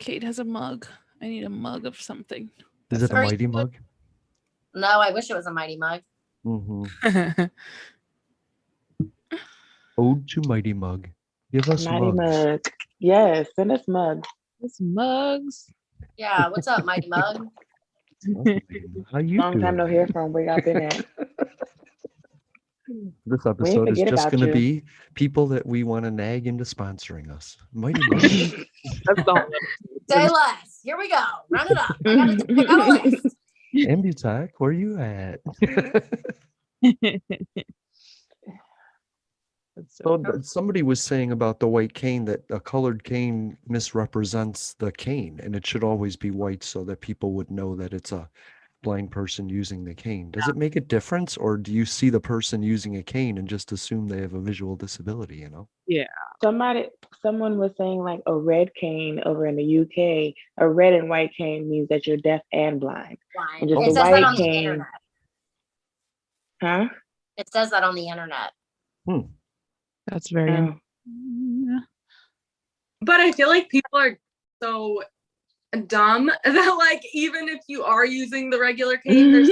Kate has a mug. I need a mug of something. Is it a Mighty mug? No, I wish it was a Mighty mug. Mm-hmm. Ode to Mighty Mug. Give us Mighty mugs. mug. Yes, send us mugs. It's mugs. Yeah, what's up, Mighty mug? How you Long doing? time no hear from. Where y'all been at? This We episode is forget just about going to you. be people that we want to nag into sponsoring us. Mighty Mug. That's the whole Say less. Here we go. Run it up. I got a list. Ambutac, where you at? So somebody was saying about the white cane that a colored cane misrepresents the cane, and it should always be white so that people would know that it's a blind person using the cane. Does it make a difference, or do you see the person using a cane and just assume they have a visual disability, you know? Yeah. Someone was saying like a red cane over in the UK, a red and white cane means that you're deaf and blind. And just It a says that white on the cane. internet. Huh? It says that on the internet. That's very But I feel like people are so dumb that like even if you are using the regular cane, there's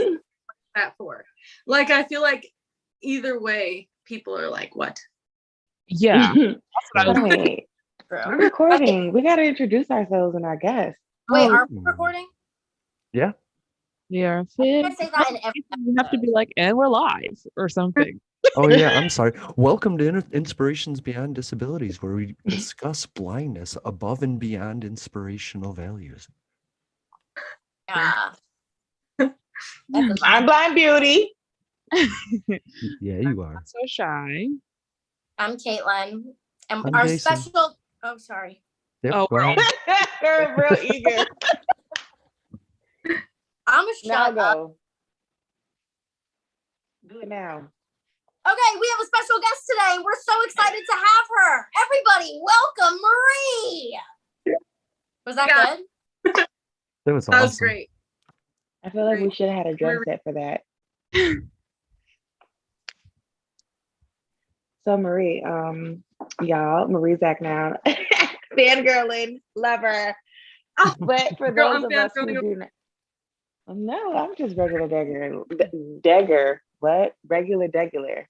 that for. Like I feel like either way, people are like, what? Yeah. That's what I was Wait, we're recording. We got to introduce ourselves and our guests. Wait, are we recording? Yeah. Yeah. I say that in every You have to be like, and we're live or something. Oh yeah, I'm sorry. Welcome to Inspirations Beyond Disabilities, where we discuss blindness above and beyond inspirational values. Yeah. I'm Blind Beauty. Yeah, you are. So shy. I'm Caitlin. And I'm our Jason. special sorry. Yep, Oh, go ahead. We're real eager. I'm a Now shut up. go. Do it now. Okay, we have a special guest today. We're so excited to have her. Everybody, welcome Marie. Was that good? That was awesome. That was great. I feel like we should have had a drum We're- set for that. So Marie, y'all, Marie Zaknoun, fangirling, lover. But for Girl, those I'm of us who fangirling. do not, no, I'm just regular degger. What? Regular degular.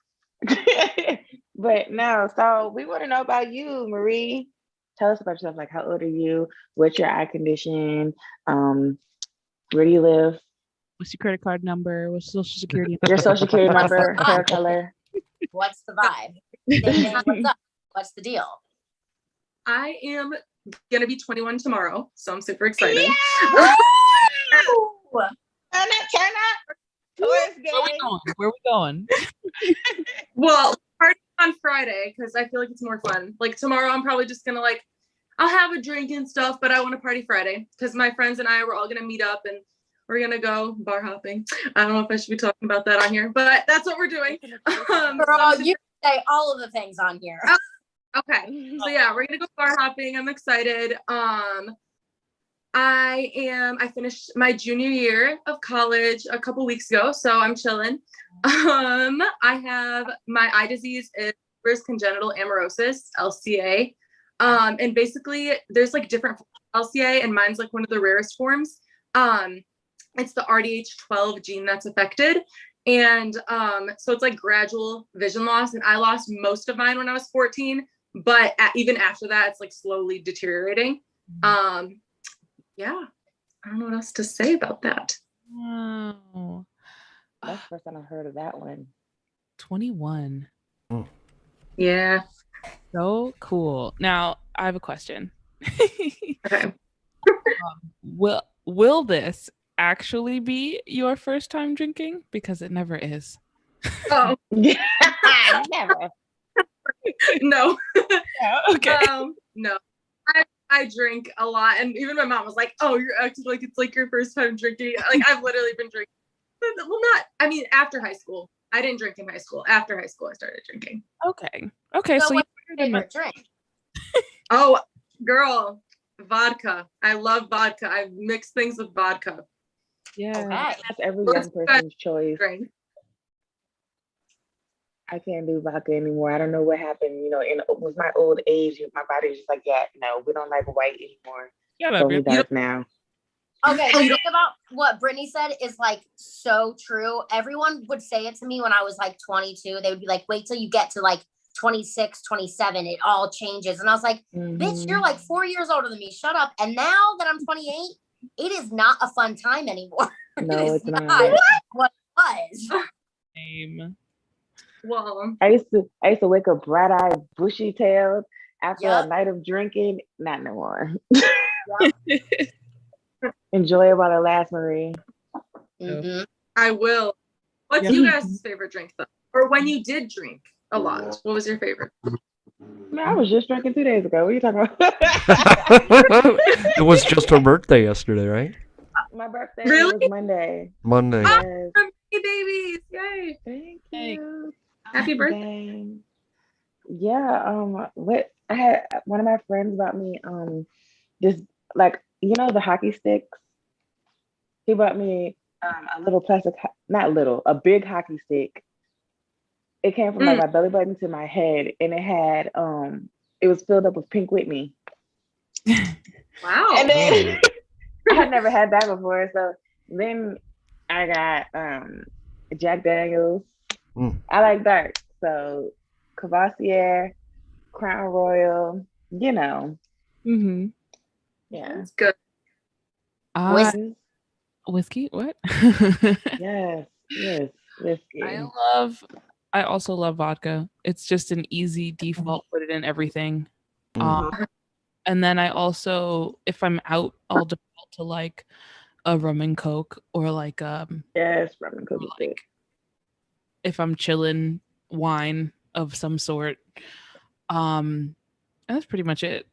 But no, so we want to know about you, Marie. Tell us about yourself. Like, how old are you? What's your eye condition? Where do you live? What's your credit card number? What's social security Your social security number, hair color. What's the vibe? Ding, ding, what's up? What's the deal? I am gonna be 21 tomorrow, so I'm super excited. Woo! Turn up. Tourist Where we going? Well, party on Friday because I feel like it's more fun. Like tomorrow, I'm probably just gonna like, I'll have a drink and stuff, but I want to party Friday because my friends and I were all gonna meet up and we're gonna go bar hopping. I don't know if I should be talking about that on here, but that's what we're doing. Girl, you say all of the things on here. Okay, so yeah, we're gonna go bar hopping. I'm excited. I finished my junior year of college a couple weeks ago, so I'm chilling. I have my eye disease is reverse congenital amaurosis, LCA. And basically there's like different LCA and mine's like one of the rarest forms. It's the RDH12 gene that's affected. And so it's like gradual vision loss, and I lost most of mine when I was 14, but even after that, it's like slowly deteriorating. Yeah, I don't know what else to say about that. Wow. That's the first time I heard of that one. 21. Yeah. So cool. Now I have a question. Okay. Will this actually be your first time drinking? Because it never is. Oh Never. no. Yeah, okay. No. I drink a lot, and even my mom was like, "Oh, you're acting like it's like your first time drinking." Like I've literally been drinking. Well, not. I mean, after high school, I didn't drink in high school. After high school, I started drinking. Okay. So what's your favorite drink? Oh, girl, vodka. I love vodka. I mix things with vodka. yeah. Okay. That's every young person's choice. Drink. I can't do vodka anymore. I don't know what happened. You know, with my old age, my body's just like, yeah, no, we don't like white anymore. Shut up, Totally man. dark now. Okay, the thing about what Brittany said is like so true. Everyone would say it to me when I was like 22. They would be like, wait till you get to like 26, 27. It all changes. And I was like, bitch, you're like 4 years older than me. Shut up. And now that I'm 28, it is not a fun time anymore. No, It it's is not. what it was. Same. Well, I used to wake up bright-eyed, bushy-tailed after Yep. a night of drinking. Not no more. Yep. Enjoy it while it lasts, Marie. Mhm. I will. What's Yeah. you guys' favorite drink though? Or when you did drink a lot, what was your favorite? Man, I was just drinking 2 days ago. What are you talking about? It was just her birthday yesterday, right? My birthday Really? was Monday. Monday. Yes. Hey babies! Yay! Thank Hey. you. Happy birthday! Dang. Yeah, what I had one of my friends bought me this, like, the hockey sticks. He bought me a little plastic, not little, a big hockey stick. It came from like my belly button to my head, and it was filled up with Pink Whitney. Wow. And then I had never had that before, so then I got Jack Daniels. I like dark, so Cavassier, Crown Royal, Mm-hmm. yeah. That's good. Whiskey? What? Yes, whiskey. I also love vodka. It's just an easy default, put it in everything. And then I also, if I'm out, I'll default to like a rum and coke, or like Yes, rum and coke is good. if I'm chilling, wine of some sort. And that's pretty much it.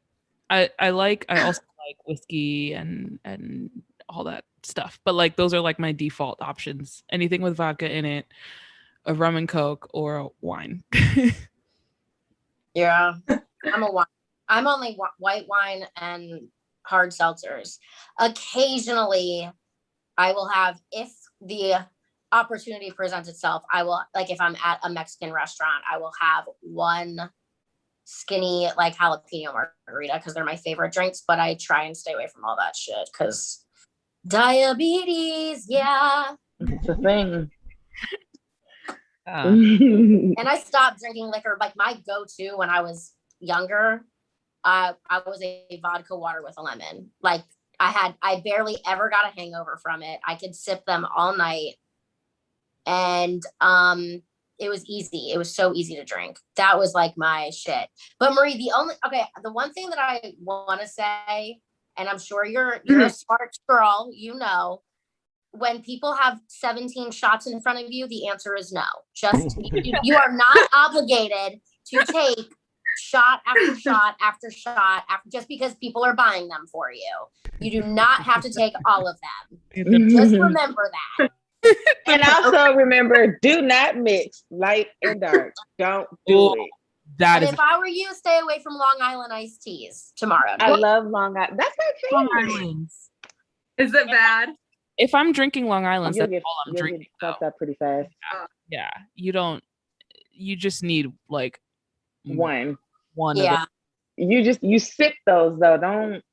I also like whiskey and all that stuff, but like those are like my default options. Anything with vodka in it, a rum and coke, or a wine. Yeah, I'm only white wine and hard seltzers. Occasionally, I will have, if the opportunity presents itself, I will, like if I'm at a Mexican restaurant, I will have one skinny like jalapeno margarita because they're my favorite drinks, but I try and stay away from all that shit because diabetes, yeah. It's a thing. And I stopped drinking liquor. Like my go-to when I was younger, I was a vodka water with a lemon. Like I barely ever got a hangover from it. I could sip them all night. And it was easy. It was so easy to drink. That was like my shit. But Marie, the one thing that I want to say, and I'm sure you're a smart girl, when people have 17 shots in front of you, the answer is no. Just you are not obligated to take shot after shot after shot just because people are buying them for you. You do not have to take all of them. Just remember that. And also remember, do not mix light and dark. Don't do it. And if I were you, stay away from Long Island iced teas tomorrow. I love Long Island. That's my Long favorite. Islands. Is it bad? If I'm drinking Long Island, that's all I'm you'll drinking. get fucked up pretty fast. Yeah. You just need like one. Yeah. You sip those though. Don't.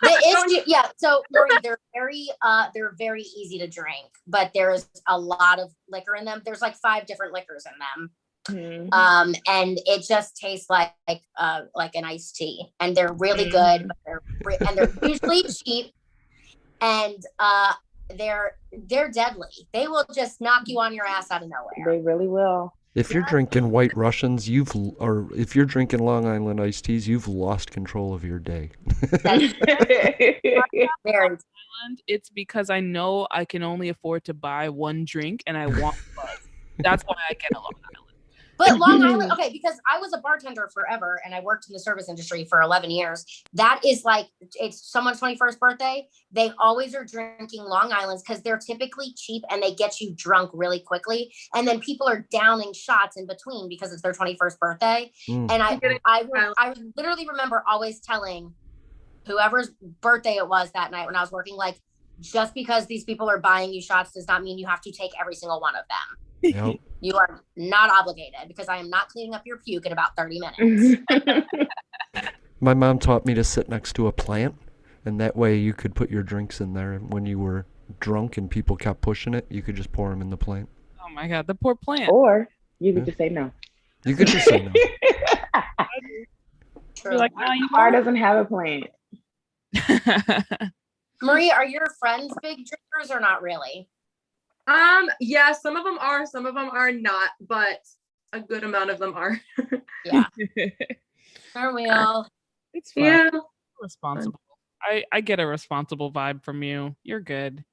The issue, yeah. So Marie, they're very easy to drink, but there's a lot of liquor in them. There's like 5 different liquors in them. Mm-hmm. And it just tastes like an iced tea, and they're really good, but they're usually cheap, and they're deadly. They will just knock you on your ass out of nowhere. They really will. If you're drinking White Russians, or if you're drinking Long Island iced teas, you've lost control of your day. Very. It's because I know I can only afford to buy one drink, and I want buzz. That's why I get a Long Island. But Long Island, okay, because I was a bartender forever and I worked in the service industry for 11 years. That is like, it's someone's 21st birthday. They always are drinking Long Islands because they're typically cheap and they get you drunk really quickly. And then people are downing shots in between because it's their 21st birthday. And I literally remember always telling whoever's birthday it was that night when I was working, like, just because these people are buying you shots does not mean you have to take every single one of them. Yep. You are not obligated because I am not cleaning up your puke in about 30 minutes. My mom taught me to sit next to a plant, and that way you could put your drinks in there. And when you were drunk and people kept pushing it, you could just pour them in the plant. Oh my God, the poor plant. Or you could Yeah. just say no. You could just say no. You're like, no, you Car won't. doesn't have a plant. Marie, are your friends big drinkers or not really? Yeah, some of them are not, but a good amount of them are. Yeah. Are we all? It's fun. Yeah, Responsible. I get a responsible vibe from you. You're good.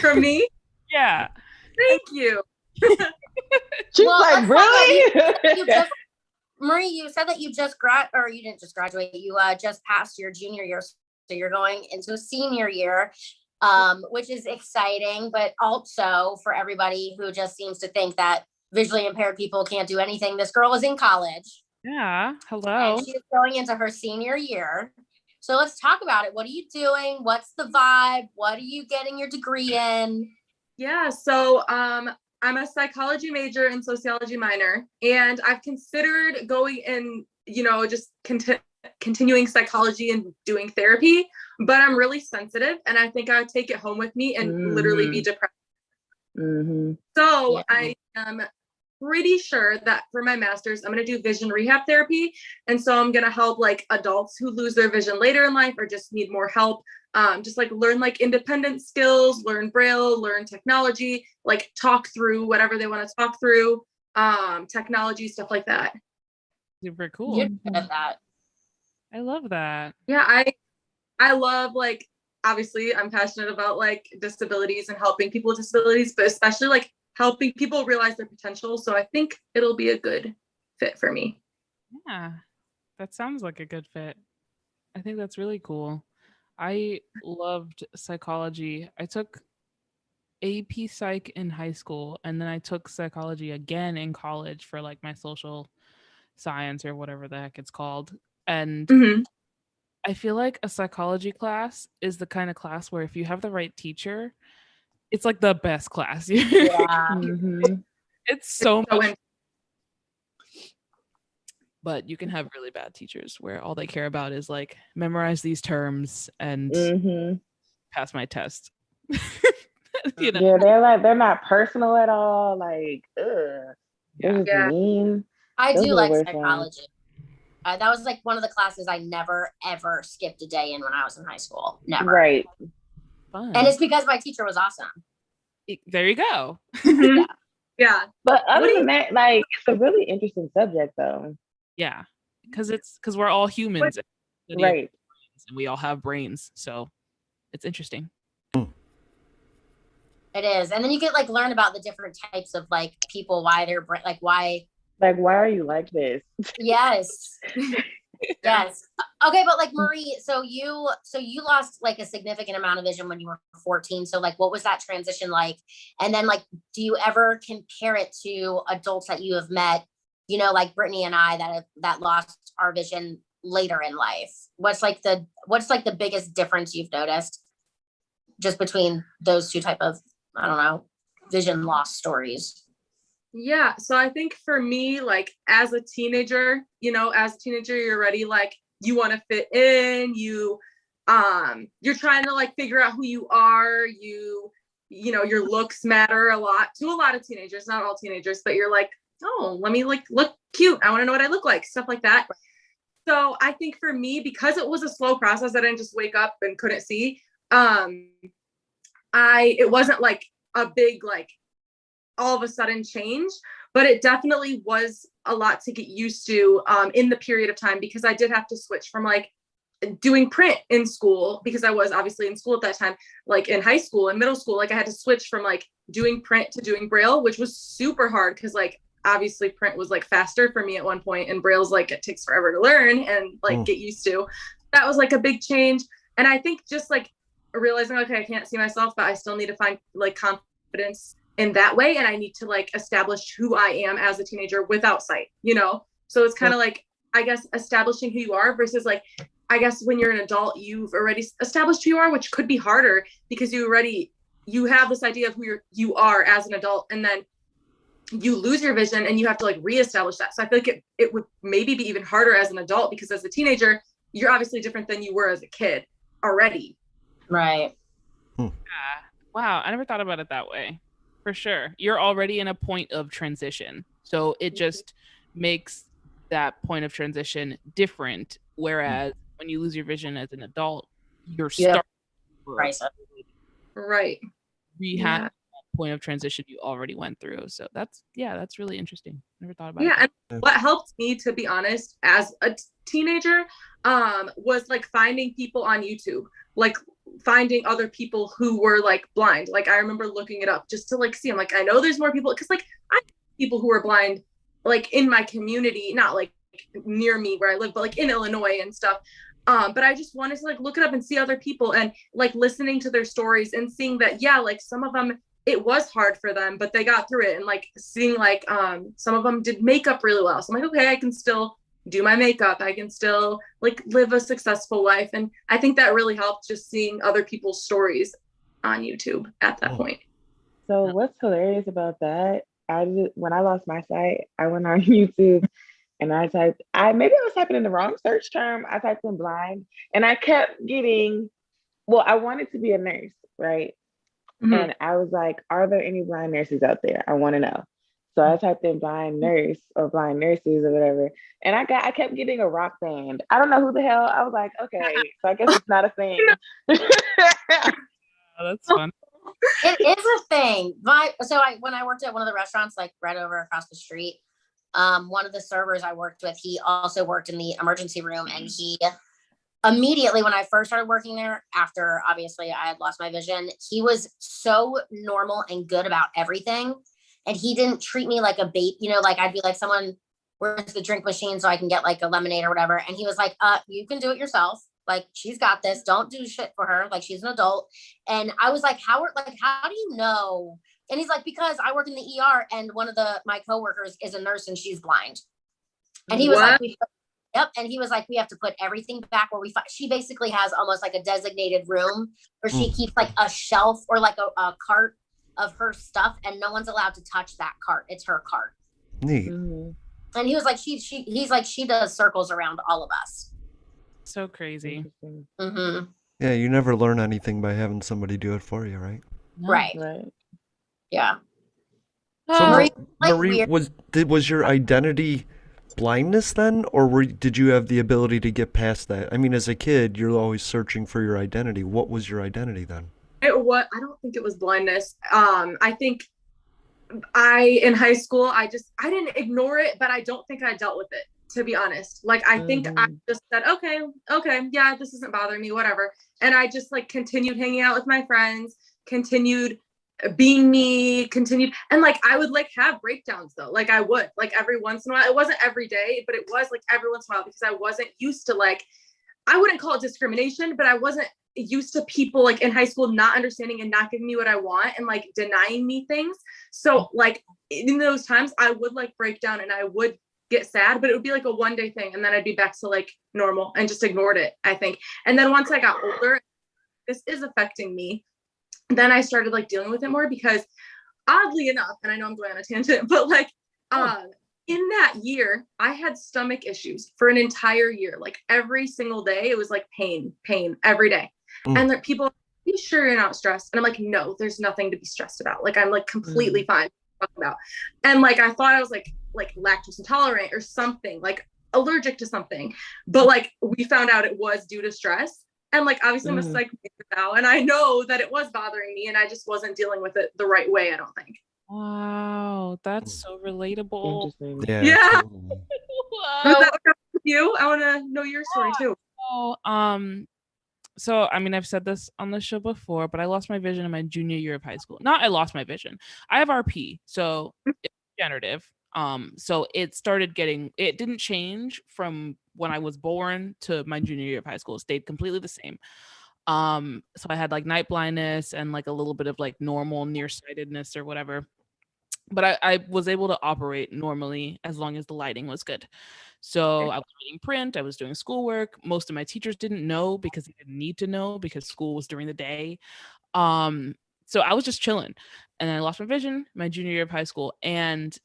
from me. Yeah. Thank you. She's Well, like, let's talk really? You just, Marie, you said that you didn't just graduate. You just passed your junior year, so you're going into senior year, which is exciting. But also for everybody who just seems to think that visually impaired people can't do anything, this girl is in college. Yeah. Hello. And she is going into her senior year. So let's talk about it. What are you doing? What's the vibe? What are you getting your degree in? Yeah, so I'm a psychology major and sociology minor, and I've considered going in, just continuing psychology and doing therapy, but I'm really sensitive, and I think I would take it home with me and literally be depressed. Mm-hmm. So Yeah. I am pretty sure that for my master's, I'm going to do vision rehab therapy. And so I'm going to help like adults who lose their vision later in life or just need more help. Just like learn like independent skills, learn Braille, learn technology, like talk through whatever they want to talk through, technology, stuff like that. Super cool. You're good at that. I love that. Yeah, I love like, obviously I'm passionate about like disabilities and helping people with disabilities, but especially like helping people realize their potential. So I think it'll be a good fit for me. Yeah. That sounds like a good fit. I think that's really cool. I loved psychology. I took AP Psych in high school, and then I took psychology again in college for like my social science or whatever the heck it's called. And Mhm. I feel like a psychology class is the kind of class where if you have the right teacher, it's like the best class. Yeah. Mm-hmm. It's so So much, in- but you can have really bad teachers where all they care about is like memorize these terms and Mm-hmm. pass my test. Yeah, they're not personal at all. Like, ugh, they're just Yeah. mean. I Those do are the like worst ones. psychology. That was like one of the classes I never ever skipped a day in when I was in high school. Never. Right. Fun. And it's because my teacher was awesome. There you go. Mhm. Yeah. But What other do you- than that, like, it's a really interesting subject, though. Yeah, because we're all humans, and Right. we all have brains, so it's interesting. It is. And then you get like learn about the different types of like people, why they're like why. Like, why are you like this? Yes. Yes. Okay, but like Marie, so you lost like a significant amount of vision when you were 14. So like what was that transition like? And then like do you ever compare it to adults that you have met, like Brittany and I that lost our vision later in life? What's like the biggest difference you've noticed just between those two type of, I don't know, vision loss stories? Yeah. So I think for me, like as a teenager, you're ready, like you want to fit in, you're trying to like figure out who you are. Your looks matter a lot to a lot of teenagers, not all teenagers, but you're like, oh, let me like look cute. I want to know what I look like, stuff like that. So I think for me, because it was a slow process, I didn't just wake up and couldn't see. It wasn't like a big, like all of a sudden change, but it definitely was a lot to get used to in the period of time, because I did have to switch from like doing print in school, because I was obviously in school at that time, like in high school and middle school, like I had to switch from like doing print to doing Braille, which was super hard because like obviously print was like faster for me at one point, and Braille's like it takes forever to learn and like get used to. That was like a big change. And I think just like realizing, okay, I can't see myself, but I still need to find like confidence in that way, and I need to like establish who I am as a teenager without sight, so it's kind of like, I guess, establishing who you are versus like, I guess when you're an adult, you've already established who you are, which could be harder because you have this idea of who you are as an adult, and then you lose your vision and you have to like reestablish that. So I feel like it would maybe be even harder as an adult, because as a teenager, you're obviously different than you were as a kid already. Right. Yeah. Wow, I never thought about it that way. For sure. You're already in a point of transition. So it just makes that point of transition different. Whereas when you lose your vision as an adult, you're You have starting over crisis. Right. rehab Yeah. that point of transition you already went through. So that's really interesting. Never thought about it. Yeah, and what helped me, to be honest, as a teenager, was like finding people on YouTube, like finding other people who were like blind. Like I remember looking it up just to like see. I'm like, I know there's more people because like I know people who are blind, like in my community, not like near me where I live, but like in Illinois and stuff. But I just wanted to like look it up and see other people and like listening to their stories and seeing that, yeah, like some of them it was hard for them, but they got through it. And like seeing like some of them did makeup really well. So I'm like, okay, I can still do my makeup. I can still like live a successful life. And I think that really helped just seeing other people's stories on YouTube at that point. So what's hilarious about that? When I lost my sight, I went on YouTube and maybe I was typing in the wrong search term. I typed in blind and I kept getting, well, I wanted to be a nurse, right? Mhm. And I was like, are there any blind nurses out there? I want to know. So I typed in blind nurse or blind nurses or whatever. And I kept getting a rock band. I don't know who the hell. I was like, okay, so I guess it's not a thing. Oh, that's fun. It is a thing. When I worked at one of the restaurants, like right over across the street, one of the servers I worked with, he also worked in the emergency room, and he immediately, when I first started working there, after obviously I had lost my vision, he was so normal and good about everything. And he didn't treat me like a babe, like I'd be like, someone, where's the drink machine so I can get like a lemonade or whatever. And he was like, you can do it yourself. Like, she's got this. Don't do shit for her. Like, she's an adult. And I was like, how do you know? And he's like, because I work in the ER and one of my coworkers is a nurse and she's blind. And he was like, yep. And he was like, we have to put everything back where she basically has almost like a designated room where she keeps like a shelf or like a cart of her stuff, and no one's allowed to touch that cart. It's her cart. Neat. Mm-hmm. And he was like, he's like, she does circles around all of us. So crazy. Mm-hmm. Yeah, you never learn anything by having somebody do it for you, right? No. Right. Yeah. So Marie, was your identity blindness then, or did you have the ability to get past that? I mean, as a kid, you're always searching for your identity. What was your identity then? I don't think it was blindness. I think in high school, I didn't ignore it, but I don't think I dealt with it, to be honest. Like, I think I just said, okay, yeah, this isn't bothering me, whatever. And I just like continued hanging out with my friends, continued being me, and like I would like have breakdowns though. Like I would like every once in a while. It wasn't every day, but it was like every once in a while, because I wasn't used to, like, I wouldn't call it discrimination, but I wasn't used to people like in high school not understanding and not giving me what I want and like denying me things. So like in those times I would like break down and I would get sad, but it would be like a one-day thing, and then I'd be back to like normal and just ignored it, I think. And then once I got older, this is affecting me, then I started like dealing with it more, because oddly enough, and I know I'm going on a tangent, but like in that year, I had stomach issues for an entire year. Like every single day, it was like pain every day. And like people, are you sure you're not stressed? And I'm like, no, there's nothing to be stressed about. Like I'm like completely fine about. And like I thought I was like lactose intolerant or something, like allergic to something. But like we found out it was due to stress. And like obviously I'm a psych major now, and I know that it was bothering me, and I just wasn't dealing with it the right way, I don't think. Wow, that's so relatable. Yeah. Totally. Wow. Was that with you? I want to know your story too. So I mean, I've said this on the show before, but I lost my vision in my junior year of high school. Not I lost my vision. I have RP, so it's degenerative. So it didn't change from when I was born to my junior year of high school. It stayed completely the same. So I had like night blindness and like a little bit of like normal nearsightedness or whatever. But I was able to operate normally as long as the lighting was good. So I was reading print, I was doing schoolwork. Most of my teachers didn't know because they didn't need to know because school was during the day. So I was just chilling. And then I lost my vision my junior year of high school. And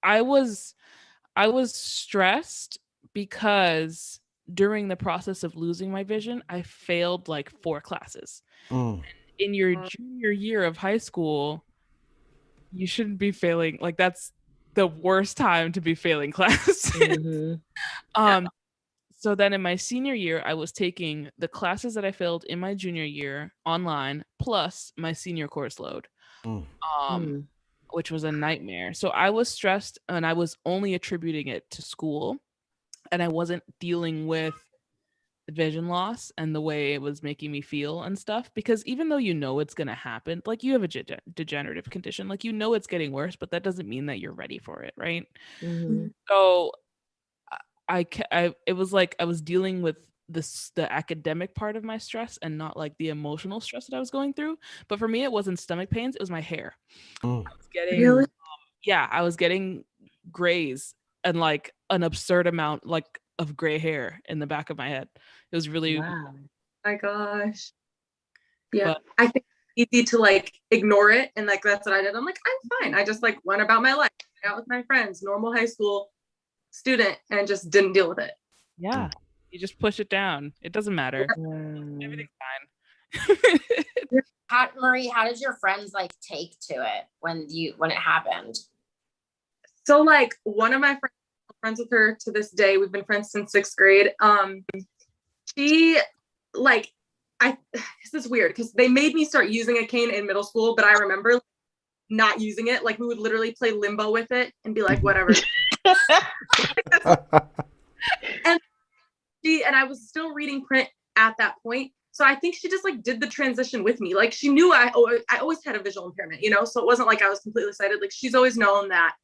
I was stressed because during the process of losing my vision, I failed like 4 classes. Mm. In your junior year of high school, you shouldn't be failing. Like that's the worst time to be failing classes. Mhm. So then in my senior year, I was taking the classes that I failed in my junior year online plus my senior course load. Mm. Mm. Which was a nightmare. So I was stressed and I was only attributing it to school, and I wasn't dealing with the vision loss and the way it was making me feel and stuff, because even though you know it's going to happen, like you have a degenerative condition, like you know it's getting worse, but that doesn't mean that you're ready for it, right? Mhm. So it was like I was dealing with the academic part of my stress and not like the emotional stress that I was going through. But for me, it wasn't stomach pains, it was my hair. Mm. I was getting Really? yeah, I was getting grays and like an absurd amount like of gray hair in the back of my head. It was really Wow. My gosh. Yeah. but I think it's easy to like ignore it. And like that's what I did. I'm like, I'm fine. I just like went about my life, hang out with my friends, normal high school student, and just didn't deal with it. yeah, you just push it down. It doesn't matter. Wow. Everything's fine. Marie, how did your friends like take to it when it happened? So like one of my friends with her to this day, we've been friends since 6th grade. She like this is weird because they made me start using a cane in middle school, but I remember not using it. Like we would literally play limbo with it and be like, whatever. And I was still reading print at that point. So I think she just like did the transition with me. Like she knew I always had a visual impairment, you know? So it wasn't like I was completely sighted. Like she's always known that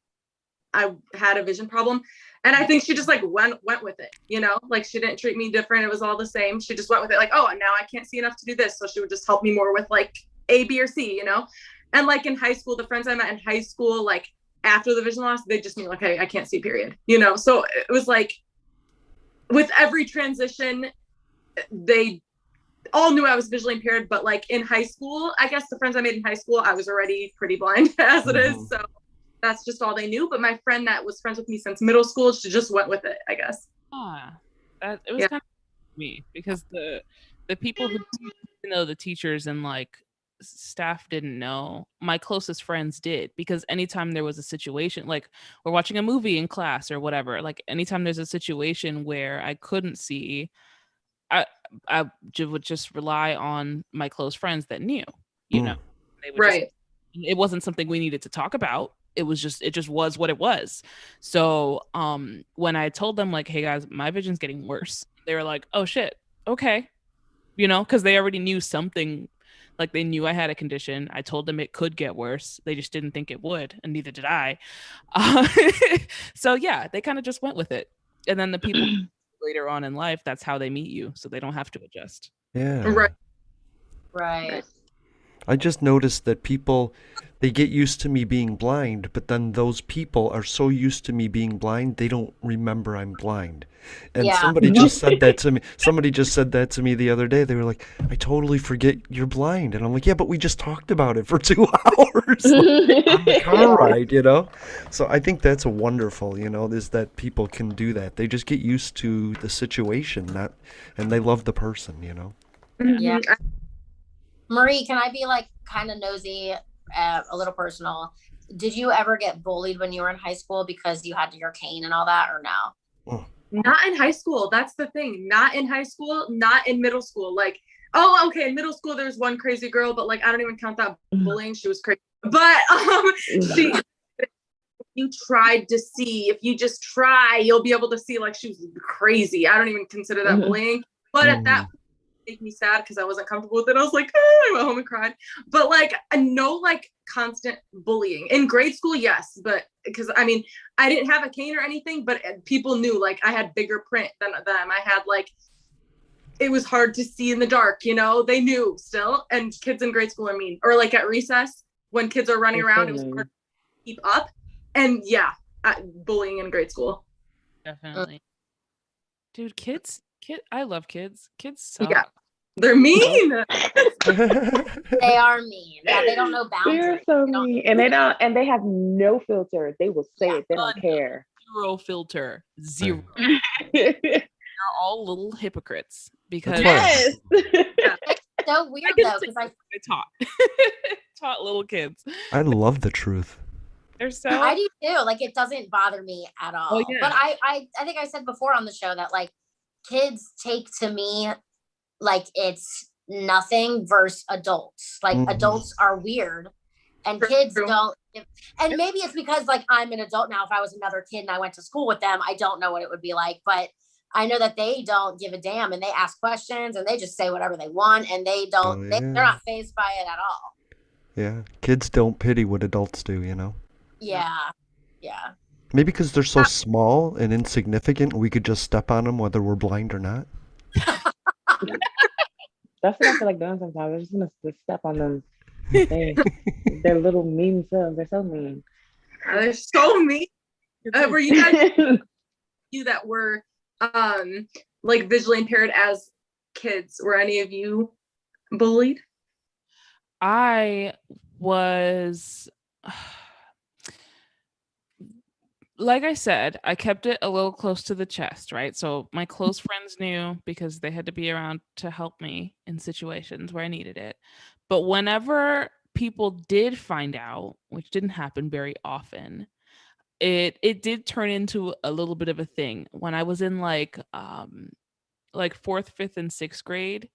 I had a vision problem. And I think she just like went with it, you know? Like she didn't treat me different. It was all the same. She just went with it like, oh, now I can't see enough to do this. So she would just help me more with like A, B, or C, you know? And like in high school, the friends I met in high school, like after the vision loss, they just knew like, hey, I can't see, period. You know? So it was like with every transition, they all knew I was visually impaired, but like in high school, I guess the friends I made in high school, I was already pretty blind as it is. So that's just all they knew. But my friend that was friends with me since middle school, she just went with it, I guess. It was kind of me because the people who, even though the teachers and like staff didn't know, my closest friends did, because anytime there was a situation, like we're watching a movie in class or whatever, like anytime there's a situation where I couldn't see, I would just rely on my close friends that knew, you know, they would Right. it wasn't something we needed to talk about. It just was what it was. So when I told them like, hey guys, my vision's getting worse, they were like, oh shit, okay, you know, because they already knew something. Like they knew I had a condition. I told them it could get worse. They just didn't think it would, and neither did I. So yeah, they kind of just went with it. And then the people later on in life, that's how they meet you, so they don't have to adjust. Yeah. Right. I just noticed that people, they get used to me being blind, but then those people are so used to me being blind, they don't remember I'm blind. And Yeah. somebody just said that to me. Somebody just said that to me the other day. They were like, I totally forget you're blind. And I'm like, yeah, but we just talked about it for 2 hours like, on the car ride, you know? So I think that's wonderful, you know, is that people can do that. They just get used to the situation, and they love the person, you know? Yeah. Marie, can I be like kind of nosy, a little personal? Did you ever get bullied when you were in high school because you had your cane and all that, or no? Not in high school. That's the thing. Not in high school, not in middle school. Like, oh, okay, in middle school there's one crazy girl, but like I don't even count that bullying. She was crazy. But you tried to see, if you just try, you'll be able to see like she was crazy. I don't even consider that bullying. But at that point, it made me sad because I wasn't comfortable with it. I was like, I went home and cried. But like no like constant bullying. In grade school, yes. But because I mean, I didn't have a cane or anything, but people knew like I had bigger print than them. I had like, it was hard to see in the dark, you know, they knew still. And kids in grade school are mean. Or like at recess, when kids are running around, it was hard to keep up. And yeah, bullying in grade school. Definitely. Dude, I love kids. Kids suck. Yeah. They're mean. They are mean. Yeah, they don't know boundaries. They're so mean. And they have no filter. They will say it. They don't care. Zero filter. Zero. are all little hypocrites because That's why Yes. It's so weird I can though, see because what I taught taught little kids. I love the truth. They're so I do too. Like it doesn't bother me at all. yeah. But I think I said before on the show that like kids take to me like it's nothing versus adults. Like Mhm. adults are weird and True. kids don't. And maybe it's because like I'm an adult now. If I was another kid and I went to school with them, I don't know what it would be like. But I know that they don't give a damn and they ask questions and they just say whatever they want and they don't. Oh, They're yeah. not fazed by it at all. Yeah, kids don't pity what adults do, you know? Yeah, yeah. Maybe because they're so small and insignificant, we could just step on them whether we're blind or not. That's what I feel like doing sometimes. I just want to step on them. They're little mean selves. They're so mean. They're so mean. Were you guys you that were like visually impaired as kids? Were any of you bullied? I was like I said, I kept it a little close to the chest, right? So my close friends knew because they had to be around to help me in situations where I needed it. But whenever people did find out, which didn't happen very often, it did turn into a little bit of a thing. When I was in like 4th, 5th, and 6th grade,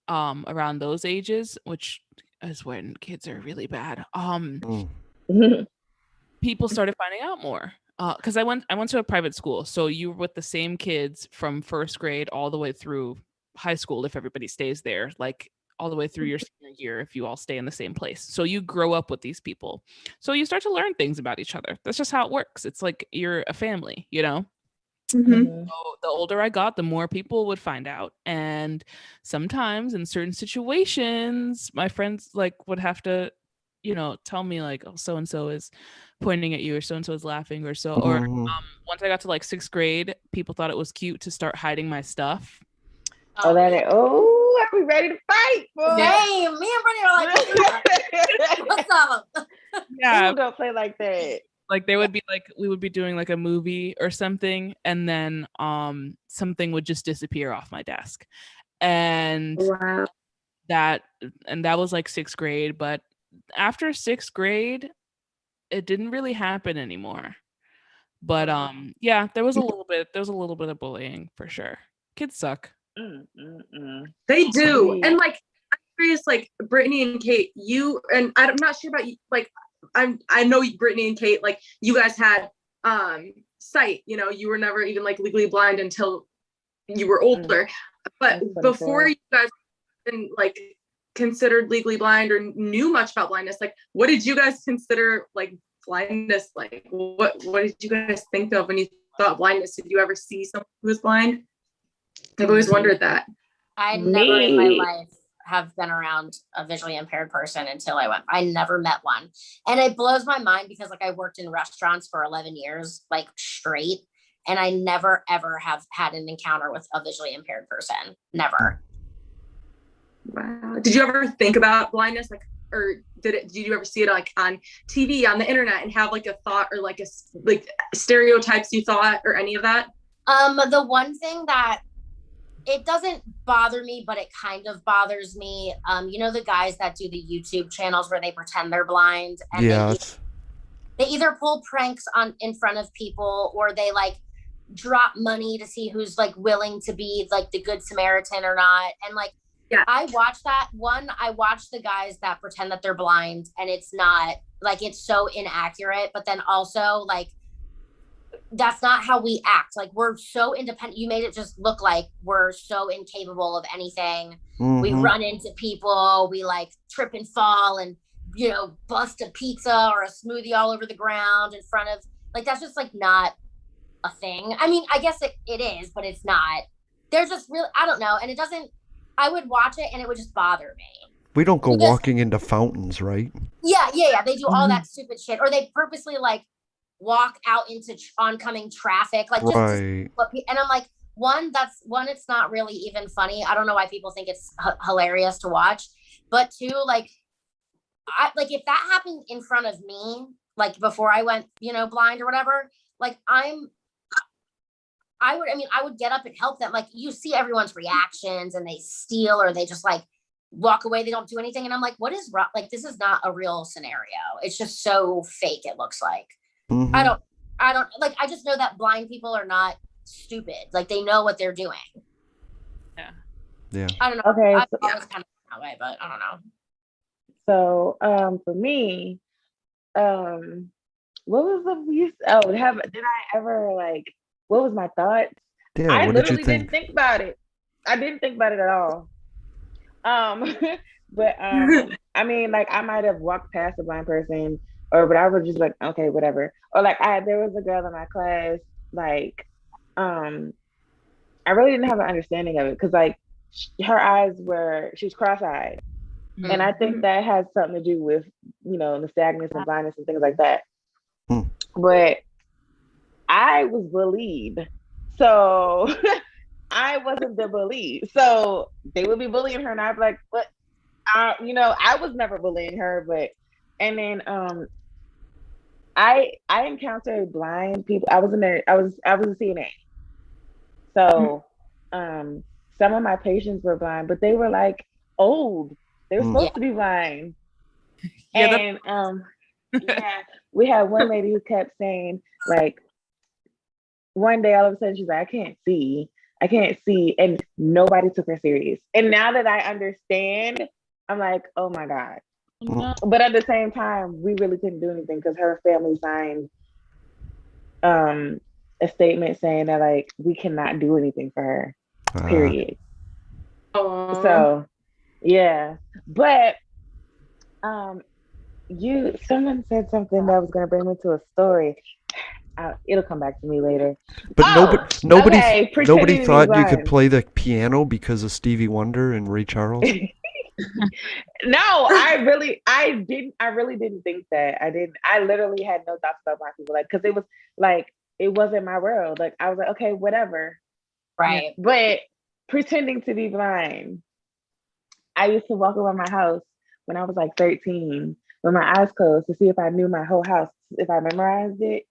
around those ages, which is when kids are really bad. Mm. People started finding out more because I went to a private school, so you were with the same kids from 1st grade all the way through high school if everybody stays there, like all the way through your senior year if you all stay in the same place. So you grow up with these people, so you start to learn things about each other. That's just how it works. It's like you're a family, you know. Mm-hmm. So the older I got, the more people would find out. And sometimes in certain situations, my friends like would have to, tell me like, oh, so and so is pointing at you, or so and so is laughing, or so. Or Mhm. once I got to like 6th grade, people thought it was cute to start hiding my stuff. Oh, that is, oh, are we ready to fight? Boy? Same. Me and Brittany are like, what's up? Yeah, People don't play like that. like they would be like, we would be doing like a movie or something, and then something would just disappear off my desk, and Wow. that was like 6th grade. But after 6th grade, it didn't really happen anymore. But yeah, there was a little bit of bullying for sure. Kids suck. They do. Agreed. And like I'm curious, like Brittany and Kate, you and I'm not sure about you, like I know Brittany and Kate, like you guys had sight, you were never even like legally blind until you were older. But before you guys been like considered legally blind or knew much about blindness, like what did you guys consider like blindness? Like what did you guys think of when you thought blindness? Did you ever see someone who was blind? I've always wondered that. I never in my life have been around a visually impaired person until I never met one. And it blows my mind because like I worked in restaurants for 11 years, like straight. And I never, ever have had an encounter with a visually impaired person. Never. Wow. Did you ever think about blindness? Like, or did you ever see it like on TV, on the internet, and have like a thought or like stereotypes you thought or any of that? The one thing that it doesn't bother me, but it kind of bothers me. The guys that do the YouTube channels where they pretend they're blind and Yes. they either pull pranks in front of people or they like drop money to see who's like willing to be like the good Samaritan or not. And like, yeah, I watch that one. I watch the guys that pretend that they're blind and it's not like, it's so inaccurate, but then also like, that's not how we act. Like we're so independent. You made it just look like we're so incapable of anything. Mm-hmm. We run into people, we like trip and fall and, bust a pizza or a smoothie all over the ground in front of like, that's just like not a thing. I mean, I guess it is, but it's not. They're just really, I don't know. And it doesn't, I would watch it and it would just bother me. We don't go walking into fountains, right? Yeah. They do all that stupid shit. Or they purposely like walk out into oncoming traffic. Like just, right. And I'm like, it's not really even funny. I don't know why people think it's hilarious to watch. But two, like, if that happened in front of me, like before I went, blind or whatever, like I I would get up and help them. Like, you see everyone's reactions and they steal or they just like walk away. They don't do anything. And I'm like, what is wrong? Like, this is not a real scenario. It's just so fake. It looks like. Mhm. I don't like, I just know that blind people are not stupid. Like, they know what they're doing. Yeah. I don't know. Okay, I so- always kind of that way, but I don't know. So for me, what was did I ever like, what was my thought? Yeah. I What did you literally think? didn't think about it. I didn't think about it at all. But I mean, like, I might have walked past a blind person, but I was just like, okay, whatever. Or like, there was a girl in my class, like, I really didn't have an understanding of it because, like, her eyes she was cross-eyed, and I think that has something to do with, you know, nystagmus and blindness and things like that. Hmm. But I was bullied, so I wasn't the bully. So they would be bullying her, and I'd be like, "What?" You know, I was never bullying her, and then I encountered blind people. I was a CNA, so some of my patients were blind, but they were like old. They were supposed to be blind. Yeah, And yeah, we had one lady who kept saying, like, one day all of a sudden she's like, I can't see, and nobody took her serious. And now that I understand, I'm like, oh my God. no. But at the same time, we really couldn't do anything because her family signed a statement saying that, like, we cannot do anything for her, period. So yeah. But someone said something that was gonna bring me to a story. It'll come back to me later. But nobody pretending to be thought you could blind. play the piano because of Stevie Wonder and Ray Charles. No, I really didn't think that. I literally had no thoughts about blind people, like, because it was like, it wasn't my world. Like, I was like, okay, whatever. Right. But pretending to be blind, I used to walk around my house when I was like 13 with my eyes closed to see if I knew my whole house, if I memorized it.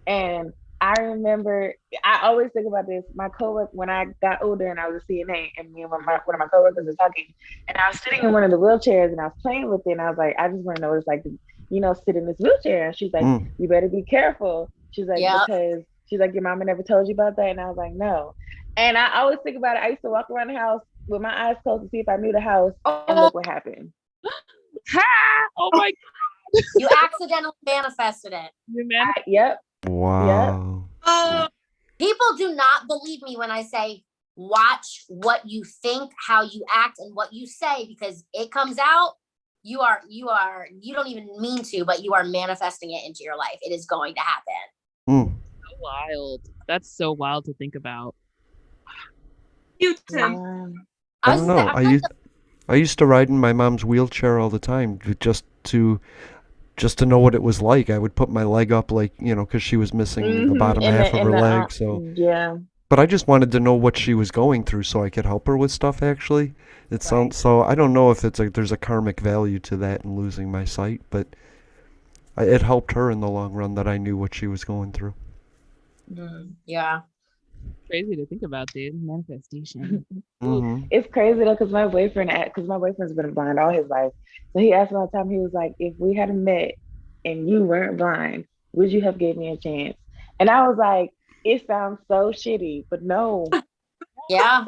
And I remember, I always think about this. My coworker, when I got older and I was a CNA, and me and one of my coworkers were talking, and I was sitting in one of the wheelchairs and I was playing with it, and I was like, I just want to know what it's like to, you know, sit in this wheelchair. And she's like, you better be careful. She's like, because she's like, your mama never told you about that? And I was like, no. And I always think about it. I used to walk around the house with my eyes closed to see if I knew the house, and look what happened. Oh my God. You accidentally manifested it. Yep. Wow. Yep. People do not believe me when I say, watch what you think, how you act, and what you say, because it comes out. You don't even mean to, but you are manifesting it into your life. It is going to happen. So wild. That's so wild to think about. You, Tim. I don't know. I used to ride in my mom's wheelchair all the time just to know what it was like. I would put my leg up, like, you know, because she was missing the bottom half of her leg. So yeah. But I just wanted to know what she was going through so I could help her with stuff. Actually, it sounds so. I don't know if there's a karmic value to that in losing my sight, but it helped her in the long run that I knew what she was going through. Yeah. Crazy to think about, dude. Manifestation. It's crazy though, because my boyfriend's been blind all his life. So he asked me all the time, he was like, if we had met and you weren't blind, would you have gave me a chance? And I was like, it sounds so shitty, but no. Yeah.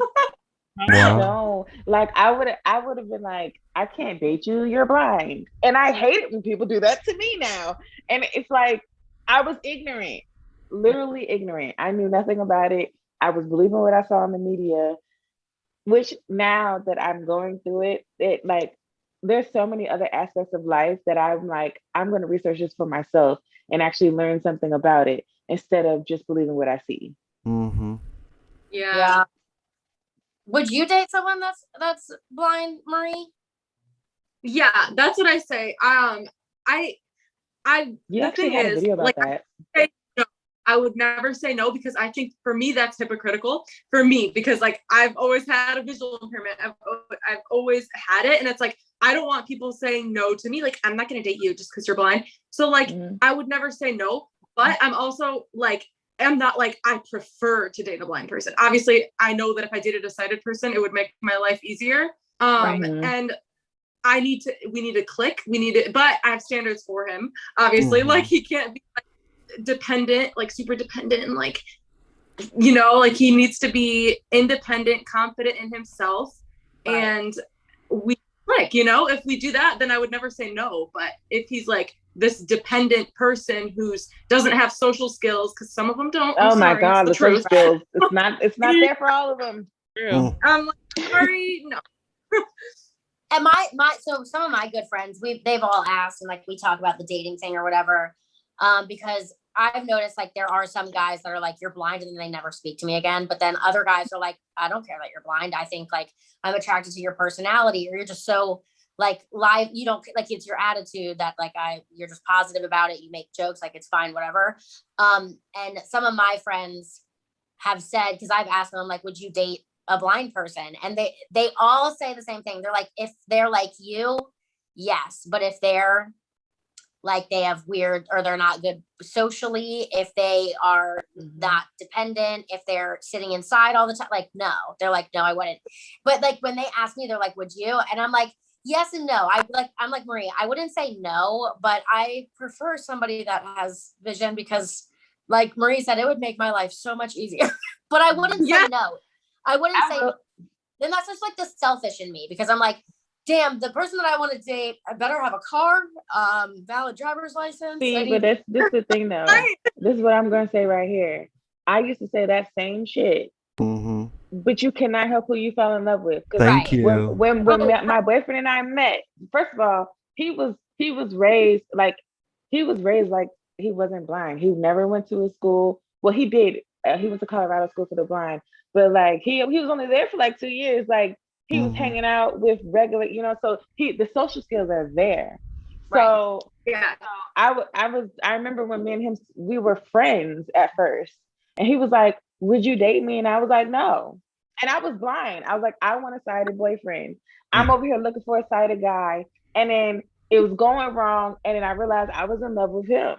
Wow. No. Like, I would have been like, I can't date you, you're blind. And I hate it when people do that to me now. And it's like, I was ignorant, literally ignorant. I knew nothing about it. I was believing what I saw in the media, which now that I'm going through it like, there's so many other aspects of life that I'm like, I'm going to research this for myself and actually learn something about it instead of just believing what I see. Yeah. Would you date someone that's blind, Marie? Yeah, that's what I say. You the actually thing had a is, video about like, that. I would never say no, because I think for me that's hypocritical for me, because like I've always had a visual impairment. I've always had it, and it's like I don't want people saying no to me. Like, I'm not gonna date you just because you're blind. So like I would never say no, but I'm also like, am not like, I prefer to date a blind person. Obviously, I know that if I dated a sighted person, it would make my life easier. And we need to click. But I have standards for him. Obviously, like he can't be like dependent, like super dependent, and like, you know, like he needs to be independent, confident in himself, and we click. You know, if we do that, then I would never say no. But if he's like this dependent person who doesn't have social skills, because some of them don't. My God, the social skills. It's not there for all of them. True. I'm like, sorry, no. And so some of my good friends, they've all asked, and like we talk about the dating thing or whatever, because I've noticed like there are some guys that are like, you're blind, and then they never speak to me again. But then other guys are like, I don't care that you're blind. I think like I'm attracted to your personality, or you're just so like live. You don't like, it's your attitude that like you're just positive about it. You make jokes, like it's fine, whatever. And some of my friends have said, because I've asked them, I'm like, would you date a blind person? And they all say the same thing. They're like, if they're like you, yes. But if they're like, they have weird, or they're not good socially, if they are not dependent, if they're sitting inside all the time, like, no. They're like, no, I wouldn't. But like when they ask me, they're like, would you? And I'm like, yes and no. I'm like Marie, I wouldn't say no, but I prefer somebody that has vision, because like Marie said, it would make my life so much easier. But I wouldn't say no. I wouldn't say no. Then that's just like the selfish in me, because I'm like, damn, the person that I want to date, I better have a car, valid driver's license. See, but this is the thing though. This is what I'm going to say right here. I used to say that same shit, but you cannot help who you fell in love with. Thank you. When my boyfriend and I met, first of all, he was raised like he wasn't blind. He never went to a school. Well, he did. He went to Colorado School for the Blind, but like he was only there for like 2 years. Like he was hanging out with regular, you know. So the social skills are there. So yeah, I remember when me and him, we were friends at first, and he was like, "Would you date me?" And I was like, "No." And I was blind. I was like, "I want a sighted boyfriend." I'm over here looking for a sighted guy, and then it was going wrong, and then I realized I was in love with him.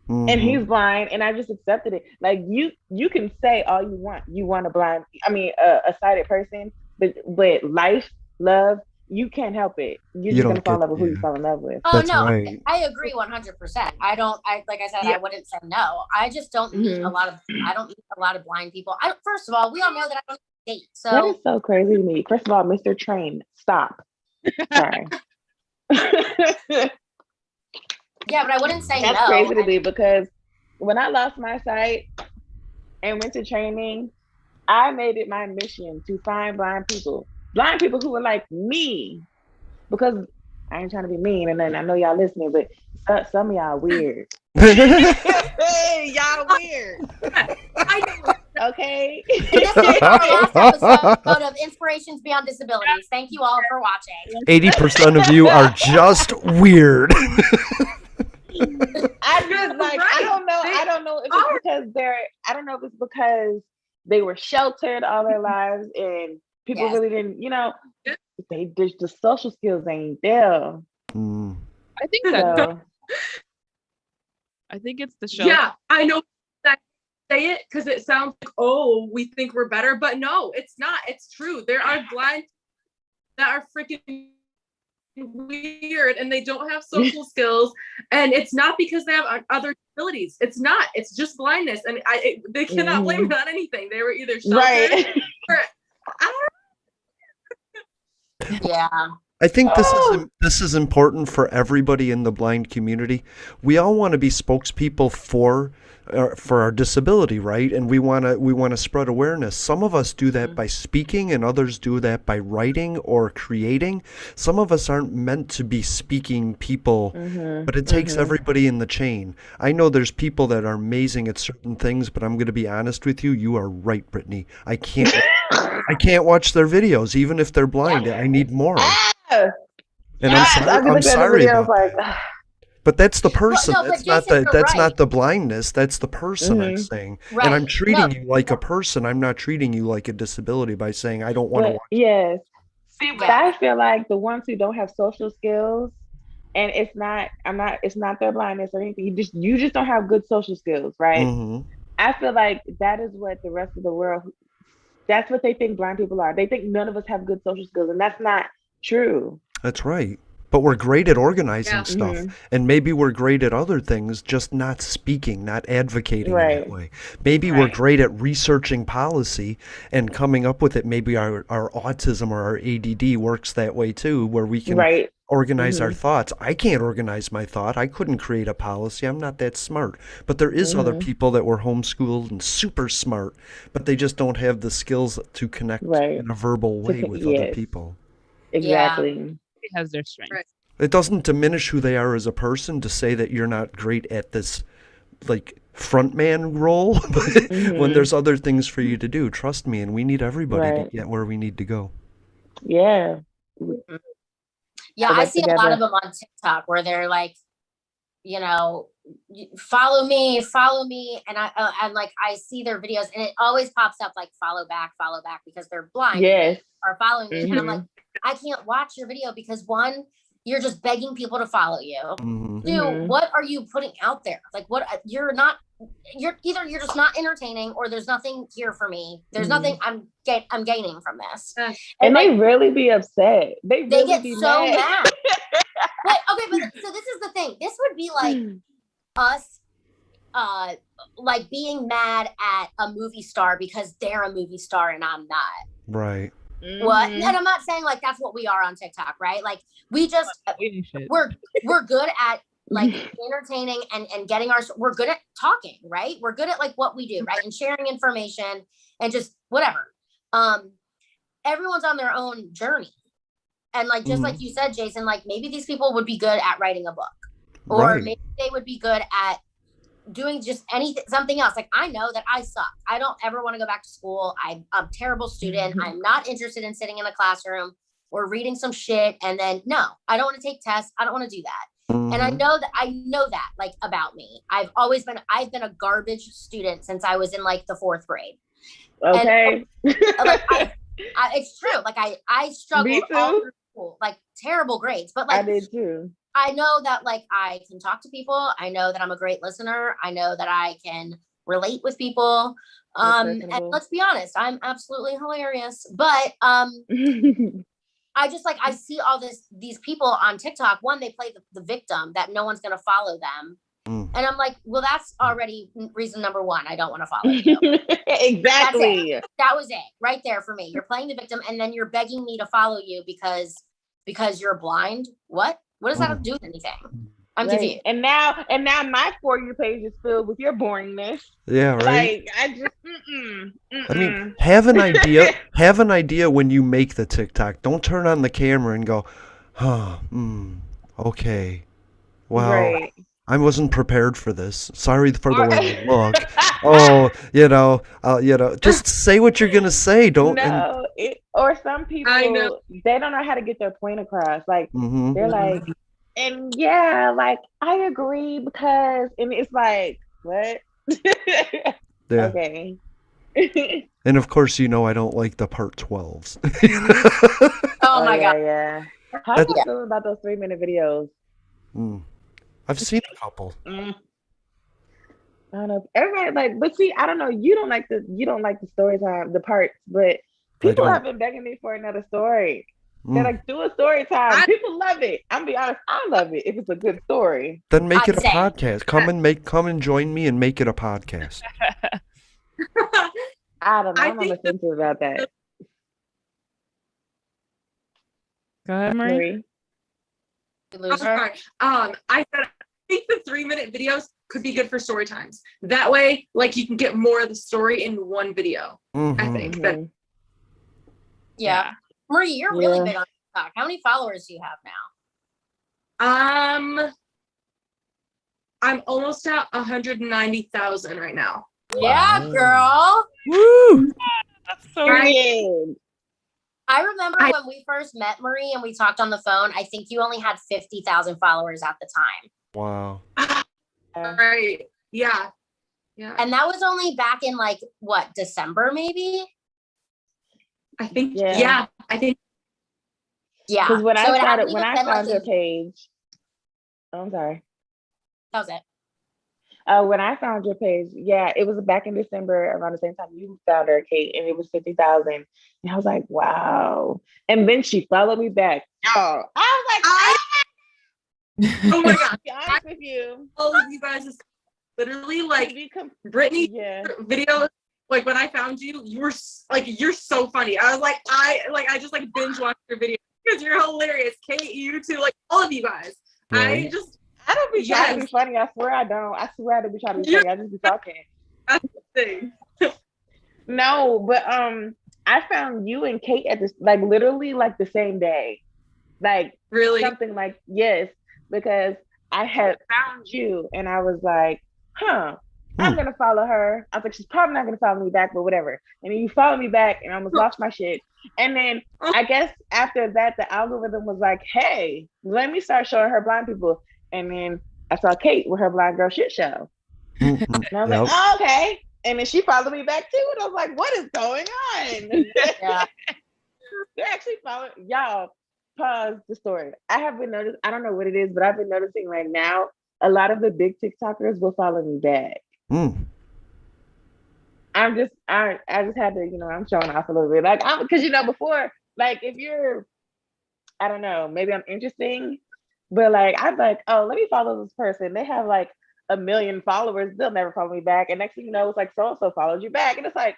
And he's blind, and I just accepted it. Like you can say all you want. You want a sighted person, but life, love, you can't help it. You're just gonna fall in love with who you fall in love with. Oh, That's no, right. I agree 100%. Like I said, I wouldn't say no. I just don't meet a lot of blind people. First of all, we all know that I don't date. So that is so crazy to me. First of all, Mr. Train, stop. Sorry. Yeah, but I wouldn't say That's no. crazy to me, because when I lost my sight and went to training, I made it my mission to find blind people who were like me, because I ain't trying to be mean, and then I know y'all listening, but some of y'all weird. Hey, y'all weird. Okay. This is our last episode of Inspirations Beyond Disabilities. Thank you all for watching. 80% of you are just weird. I don't know if it's because they were sheltered all their lives and people really didn't, you know, the social skills ain't there. I think that I think it's the show. Yeah, I know that say it because it sounds like, oh, we think we're better, but no, it's not. It's true. There are blind that are freaking weird, and they don't have social skills, and it's not because they have other abilities. It's not. It's just blindness, and they cannot blame it on anything. They were either sheltered or Yeah. I think this is important for everybody in the blind community. We all want to be spokespeople for our disability, right? And we want to spread awareness. Some of us do that by speaking, and others do that by writing or creating. Some of us aren't meant to be speaking people, but it takes everybody in the chain. I know there's people that are amazing at certain things, but I'm going to be honest with you. You are right, Brittany. I can't watch their videos, even if they're blind. I need more. And I'm sorry about that. But that's the person. Well, no, that's not the blindness. That's the person I'm saying. Right. And I'm treating you like a person. I'm not treating you like a disability by saying I don't want to watch. Yes. See, but I feel like the ones who don't have social skills, and it's not their blindness or anything. You just don't have good social skills, right? I feel like that is what the rest of the world, that's what they think blind people are. They think none of us have good social skills, and that's not true. That's right. But we're great at organizing Yeah. stuff. And maybe we're great at other things, just not speaking, not advocating in that Right. way. Maybe we're Right. great at researching policy and coming up with it. Maybe our autism or our ADD works that way too, where we can Right. organize our thoughts. I can't organize my thought. I couldn't create a policy. I'm not that smart. But there is other people that were homeschooled and super smart, but they just don't have the skills to connect Right. in a verbal way with other Yes. people. Exactly. It has their strengths. Right. It doesn't diminish who they are as a person to say that you're not great at this, like, frontman role, but when there's other things for you to do, trust me, and we need everybody to Right. get where we need to go. Yeah. Yeah, Put I that see a lot together. of them on TikTok where they're like, you know, follow me, and I see their videos, and it always pops up like follow back, because they're blind and Yes. they are following me, and I'm like, I can't watch your video because one, you're just begging people to follow you. Two, what are you putting out there? Like, what you're either you're just not entertaining, or there's nothing here for me. There's nothing I'm gaining from this. And like, they really be upset. They really get be so mad. mad. But so this is the thing. This would be like us like being mad at a movie star because they're a movie star and I'm not. Right. What? And I'm not saying like that's what we are on TikTok, right? Like we just we're good at like entertaining and getting we're good at talking, right? We're good at like what we do, right? And sharing information and just whatever. Everyone's on their own journey. And like just like you said, Jason, like maybe these people would be good at writing a book. Or maybe they would be good at doing just something else. Like I know that I suck. I don't ever want to go back to school. I'm a terrible student. I'm not interested in sitting in a classroom or reading some shit. And then no, I don't want to take tests. I don't want to do that. And I know that like about me. I've been a garbage student since I was in like the 4th grade. Okay. And, like, it's true. Like I struggled all through school, like terrible grades, but like I did too. I know that like I can talk to people. I know that I'm a great listener. I know that I can relate with people. And let's be honest, I'm absolutely hilarious. But I just like I see all these people on TikTok. One, they play the victim that no one's gonna follow them. And I'm like, well, that's already reason number 1. I don't want to follow you. Exactly. That was it right there for me. You're playing the victim and then you're begging me to follow you because you're blind. What does that have to do with anything? I'm confused. And now my For You page is filled with your boringness. Yeah, right. Like I just I mean, have an idea when you make the TikTok. Don't turn on the camera and go, okay. Well, right. I wasn't prepared for this. Sorry for the way I look. Oh, just say what you're gonna say. Don't. No, or some people they don't know how to get their point across. Like they're like, and yeah, like I agree because, and it's like what? Yeah. Okay. And of course, I don't like the part 12s. Oh my God. Yeah. How do you feel about those 3-minute videos? I've seen a couple. I don't know. Everybody like, but see, I don't know. You don't like the story time, the parts, but people have been begging me for another story. They're like, do a story time. People love it. I'm be honest, I love it if it's a good story. Then make it a podcast. Come and join me and make it a podcast. I don't know. I'm not thinking about that. Go ahead, Marie. Oh, sorry. I think the 3-minute videos could be good for story times. That way, like you can get more of the story in one video. I think. Yeah. Marie, you're really big on TikTok. How many followers do you have now? I'm almost at 190,000 right now. Yeah, girl. Woo! That's so good. I remember when we first met, Marie, and we talked on the phone. I think you only had 50,000 followers at the time. Wow. Right. Yeah. Yeah. And that was only back in like what, December maybe? I think. Yeah. Yeah. I think. Yeah. Because when I found like your page, I'm sorry. That was it. When I found your page, yeah, it was back in December around the same time you found her, Kate, and it was 50,000. And I was like, wow. And then she followed me back. Y'all, I was like, Oh my to god. be honest with you. All of you guys is literally like Brittany Yeah. video. Like when I found you, you were like, you're so funny. I was like, I just like binge watched your video because you're hilarious. Kate, you too, like all of you guys. Right. I don't be trying to be funny. I swear I don't. I swear I don't be trying to be funny. I just be talking. That's the thing. No, but I found you and Kate at this like literally like the same day. Like Really? something like yes, because I had found you and I was like, I'm gonna follow her. I was like, she's probably not gonna follow me back, but whatever. And then you followed me back and I almost lost my shit. And then I guess after that, the algorithm was like, hey, let me start showing her blind people. And then I saw Kate with her blind girl shit show. And I was like, oh, okay. And then she followed me back too. And I was like, what is going on? Yeah. They're actually following y'all. Pause the story. I have been noticing, I don't know what it is, but I've been noticing right now, a lot of the big TikTokers will follow me back. I just had to, I'm showing off a little bit. Like, because, before, like, if you're, I don't know, maybe I'm interesting, but like, I'm like, oh, let me follow this person. They have like 1 million followers. They'll never follow me back. And next thing you know, it's like, so-and-so followed you back. And it's like,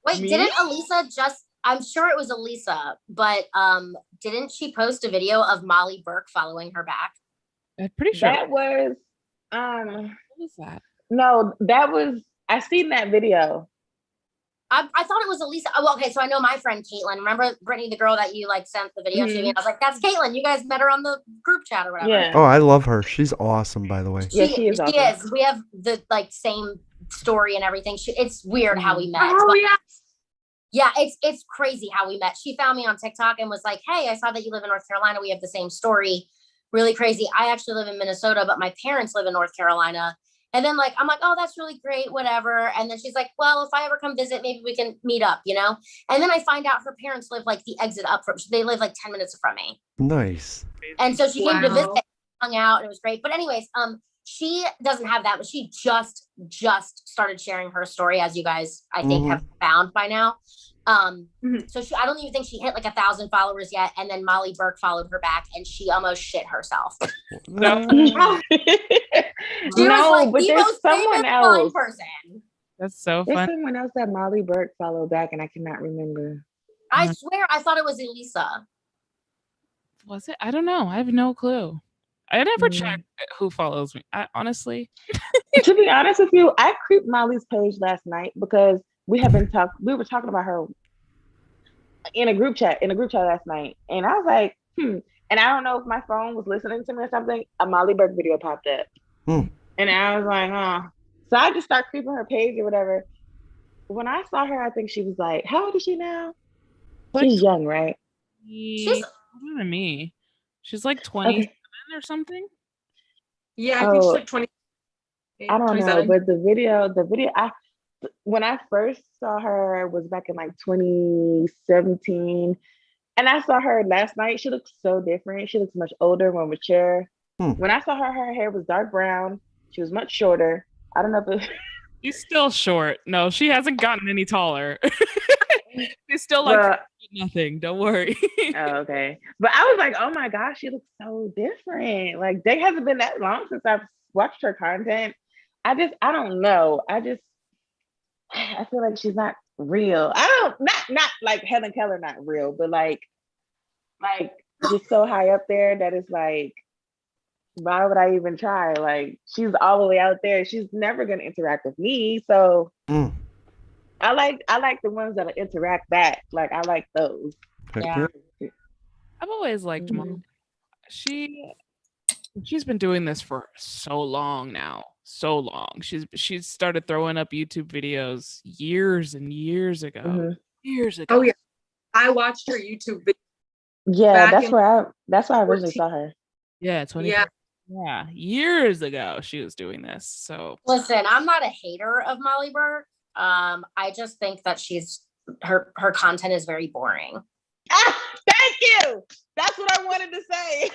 wait, didn't Elisa I'm sure it was Elisa, but didn't she post a video of Molly Burke following her back? I'm pretty sure. That was, what was that? No, that was, I seen that video. I thought it was Elisa. Oh, okay, so I know my friend Caitlin. Remember Brittany, the girl that you like sent the video to me? And I was like, that's Caitlin. You guys met her on the group chat or whatever. Yeah. Oh, I love her. She's awesome, by the way. Yeah, she is awesome. She is. We have the like same story and everything. It's weird how we met. Oh, yeah. Yeah, it's crazy how we met. She found me on TikTok and was like, hey, I saw that you live in North Carolina. We have the same story. Really crazy. I actually live in Minnesota, but my parents live in North Carolina. And then like, I'm like, oh, that's really great, whatever. And then she's like, well, if I ever come visit, maybe we can meet up, And then I find out her parents live like the exit up from, they live like 10 minutes from me. Nice. And so she came to visit, hung out, and it was great. But anyways, she doesn't have that, but she just started sharing her story, as you guys, I think, have found by now. So I don't even think she hit like 1,000 followers yet. And then Molly Burke followed her back and she almost shit herself. No, She was like but the there's most someone famous else. blind person. That's so There's fun. someone else that Molly Burke followed back and I cannot remember. I swear I thought it was Elisa. Was it? I don't know. I have no clue. I never check who follows me. I honestly. To be honest with you, I creeped Molly's page last night because we were talking about her in a group chat last night. And I was like, And I don't know if my phone was listening to me or something. A Molly Burke video popped up. And I was like, oh. So I just started creeping her page or whatever. When I saw her, I think she was like, how old is she now? She's young, right? She's older than me. She's like 27 or something. Yeah, I think she's like 20. I don't 27. know, but the video, when I first saw her was back in like 2017. And I saw her last night. She looks so different. She looks much older, more mature. When I saw her hair was dark brown. She was much shorter. I don't know if She's still short. No, she hasn't gotten any taller. She's still like nothing. Don't worry. Oh, okay. But I was like, oh my gosh, she looks so different. Like, they hasn't been that long since I've watched her content. I don't know. I feel like she's not real. Not like Helen Keller, not real, but like just so high up there that it's like, why would I even try? Like, she's all the way out there. She's never gonna interact with me. So I like the ones that interact back. Like, I like those. Yeah. I've always liked Mom. She's been doing this for so long now. So long. She's started throwing up YouTube videos years and years ago. Years ago. Oh yeah. I watched her YouTube video. Yeah, that's where I originally saw her. Yeah, 20. Yeah, years ago she was doing this. So listen, I'm not a hater of Molly Burke. I just think that her content is very boring. Thank you. That's what I wanted to say.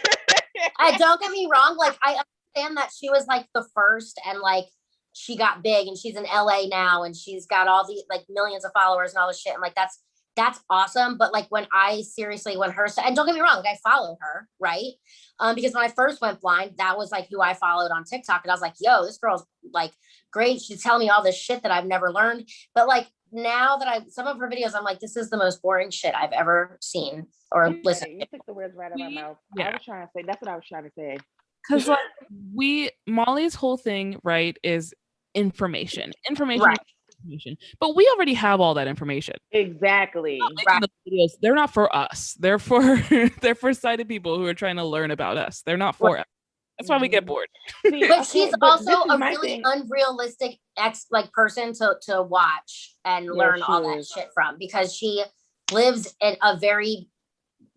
Don't get me wrong. Like, I understand that she was like the first and like she got big and she's in LA now and she's got all the like millions of followers and all this shit. And like, that's awesome. But like when her, and don't get me wrong, like I follow her, right? Because when I first went blind, that was like who I followed on TikTok. And I was like, yo, this girl's like great. She's telling me all this shit that I've never learned. But like now that some of her videos, I'm like, this is the most boring shit I've ever seen or listened to. You took the words right out of my mouth. Yeah. I was trying to say, that's what I was trying to say. Because like Molly's whole thing, right, is information. Right. Information. But we already have all that information. Exactly. The videos, they're not for us. They're for sighted people who are trying to learn about us. They're not for us. That's why we get bored. But she's also a really unrealistic person to watch and learn all that shit from, because she lives in a very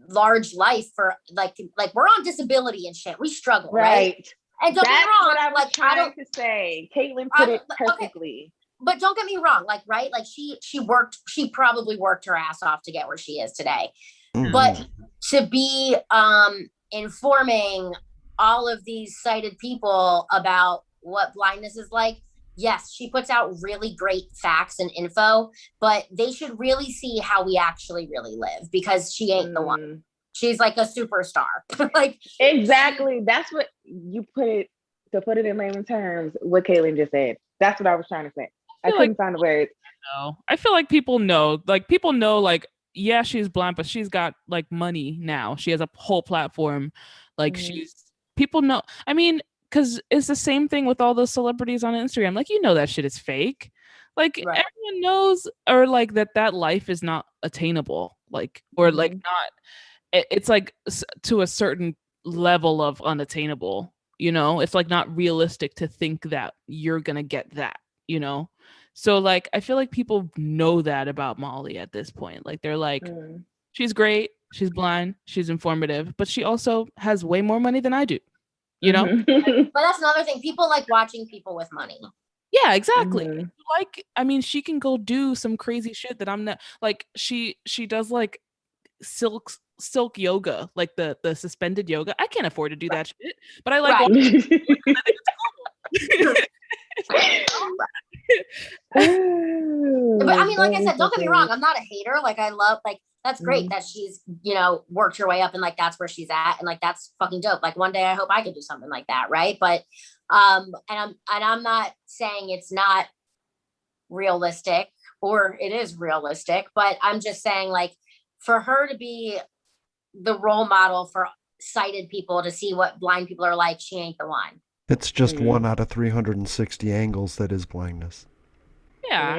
large life for like we're on disability and shit. We struggle, right? And don't get me wrong, what I was trying to say. Caitlin put it perfectly. But don't get me wrong, like, right? Like she probably worked her ass off to get where she is today. Mm-hmm. But to be informing all of these sighted people about what blindness is like, yes, she puts out really great facts and info, but they should really see how we actually really live, because she ain't the one. She's like a superstar. Like exactly. That's what you to put it in layman terms, what Caitlin just said. That's what I was trying to say. I couldn't find the words. No, I feel like people know, like, yeah, she's blind, but she's got like money now. She has a whole platform. Like people know. I mean, because it's the same thing with all those celebrities on Instagram. Like, you know, that shit is fake. Like everyone knows, or like that life is not attainable. Like, or like not. It's like to a certain level of unattainable. You know, it's like not realistic to think that you're gonna get that. You know. So like, I feel like people know that about Molly at this point. Like, they're like, she's great, she's blind, she's informative, but she also has way more money than I do, you know? But that's another thing. People like watching people with money. Yeah, exactly. Like, I mean, she can go do some crazy shit that I'm not, like, she does like silk yoga, like the suspended yoga. I can't afford to do that shit, but I like watching But I mean, like I said, don't get me wrong, I'm not a hater. Like, I love, like, that's great that she's, you know, worked her way up and like that's where she's at, and like that's fucking dope. Like, one day I hope I could do something like that, right? But and I'm not saying it's not realistic, or it is realistic, but I'm just saying, like, for her to be the role model for sighted people to see what blind people are like, she ain't the one. It's just one out of 360 angles that is blindness. Yeah.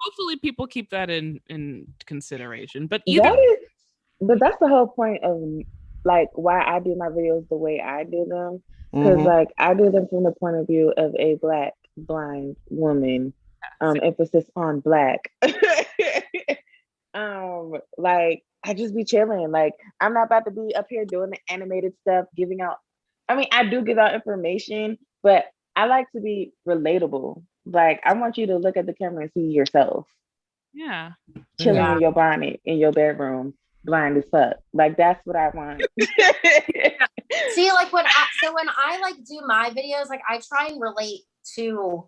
Hopefully people keep that in consideration. But that's the whole point of like why I do my videos the way I do them. Because like I do them from the point of view of a Black blind woman. Emphasis on Black. Like I just be chilling. Like I'm not about to be up here doing the animated stuff, giving out. I mean, I do give out information, but I like to be relatable. Like, I want you to look at the camera and see yourself. Yeah. Chilling in your bonnet in your bedroom, blind as fuck. Like, that's what I want. See, like when I like do my videos, like I try and relate to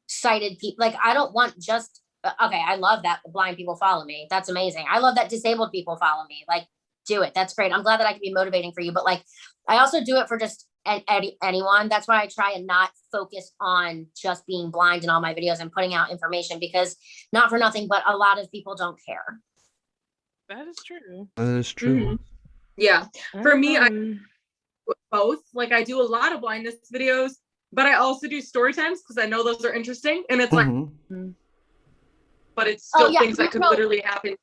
sighted people. Like, I don't want just, okay, I love that blind people follow me. That's amazing. I love that disabled people follow me. Like, do it. That's great. I'm glad that I can be motivating for you. But like, I also do it for just anyone. That's why I try and not focus on just being blind in all my videos and putting out information, because not for nothing, but a lot of people don't care. That is true. That is true. Yeah. For me, I do both. Like, I do a lot of blindness videos, but I also do story times because I know those are interesting. And it's like, but it's still things that could literally happen.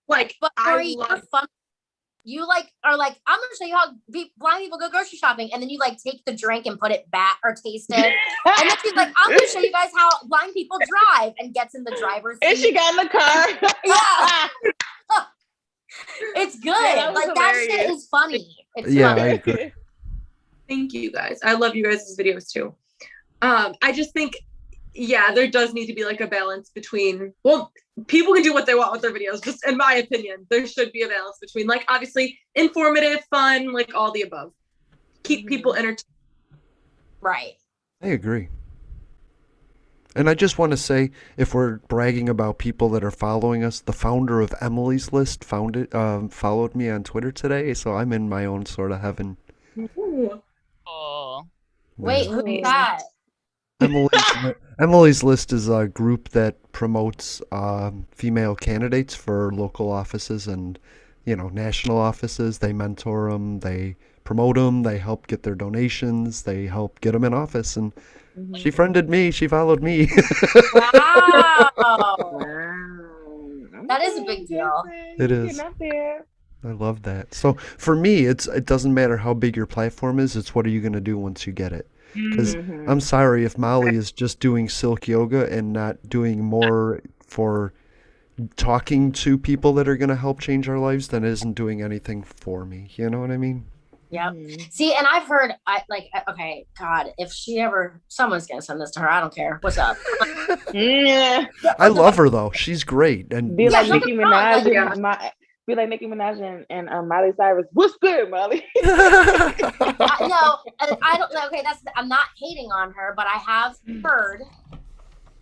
Like, but I love fun. You like are like, I'm gonna show you how blind people go grocery shopping, and then you like take the drink and put it back or taste it, and then she's like, I'm gonna show you guys how blind people drive, and gets in the driver's seat. And she got in the car. Yeah. It's good. Yeah, like hilarious. That shit is funny. It's funny. I agree. Thank you guys. I love you guys' videos too. I just think, there does need to be like a balance between, well, people can do what they want with their videos, just in my opinion. There should be a balance between, like, obviously informative, fun, like all the above. keep people entertained. Right. I agree. And I just want to say, if we're bragging about people that are following us, the founder of Emily's List followed me on Twitter today, so I'm in my own sort of heaven. Ooh. Oh, Wait, Yeah. who's Ooh. that? Emily's List is a group that promotes female candidates for local offices and, national offices. They mentor them, they promote them, they help get their donations, they help get them in office. And she friended me, she followed me. Wow. Wow. That is a big deal. It Getting is. up there. I love that. So for me, it doesn't matter how big your platform is. It's what are you going to do once you get it? Because Mhm. I'm sorry if Molly is just doing silk yoga and not doing more for talking to people that are going to help change our lives, then it isn't doing anything for me. You know what I mean? Yep. Mhm. See, and I've heard, okay, God, if someone's gonna send this to her, I don't care. What's up? Yeah. I love her though. She's great. And Be like don't Nicki get me wrong, Minaj like, Yeah. and be like Nicki Minaj and Miley Cyrus. What's good, Molly? No, I don't know. Okay, I'm not hating on her, but I have heard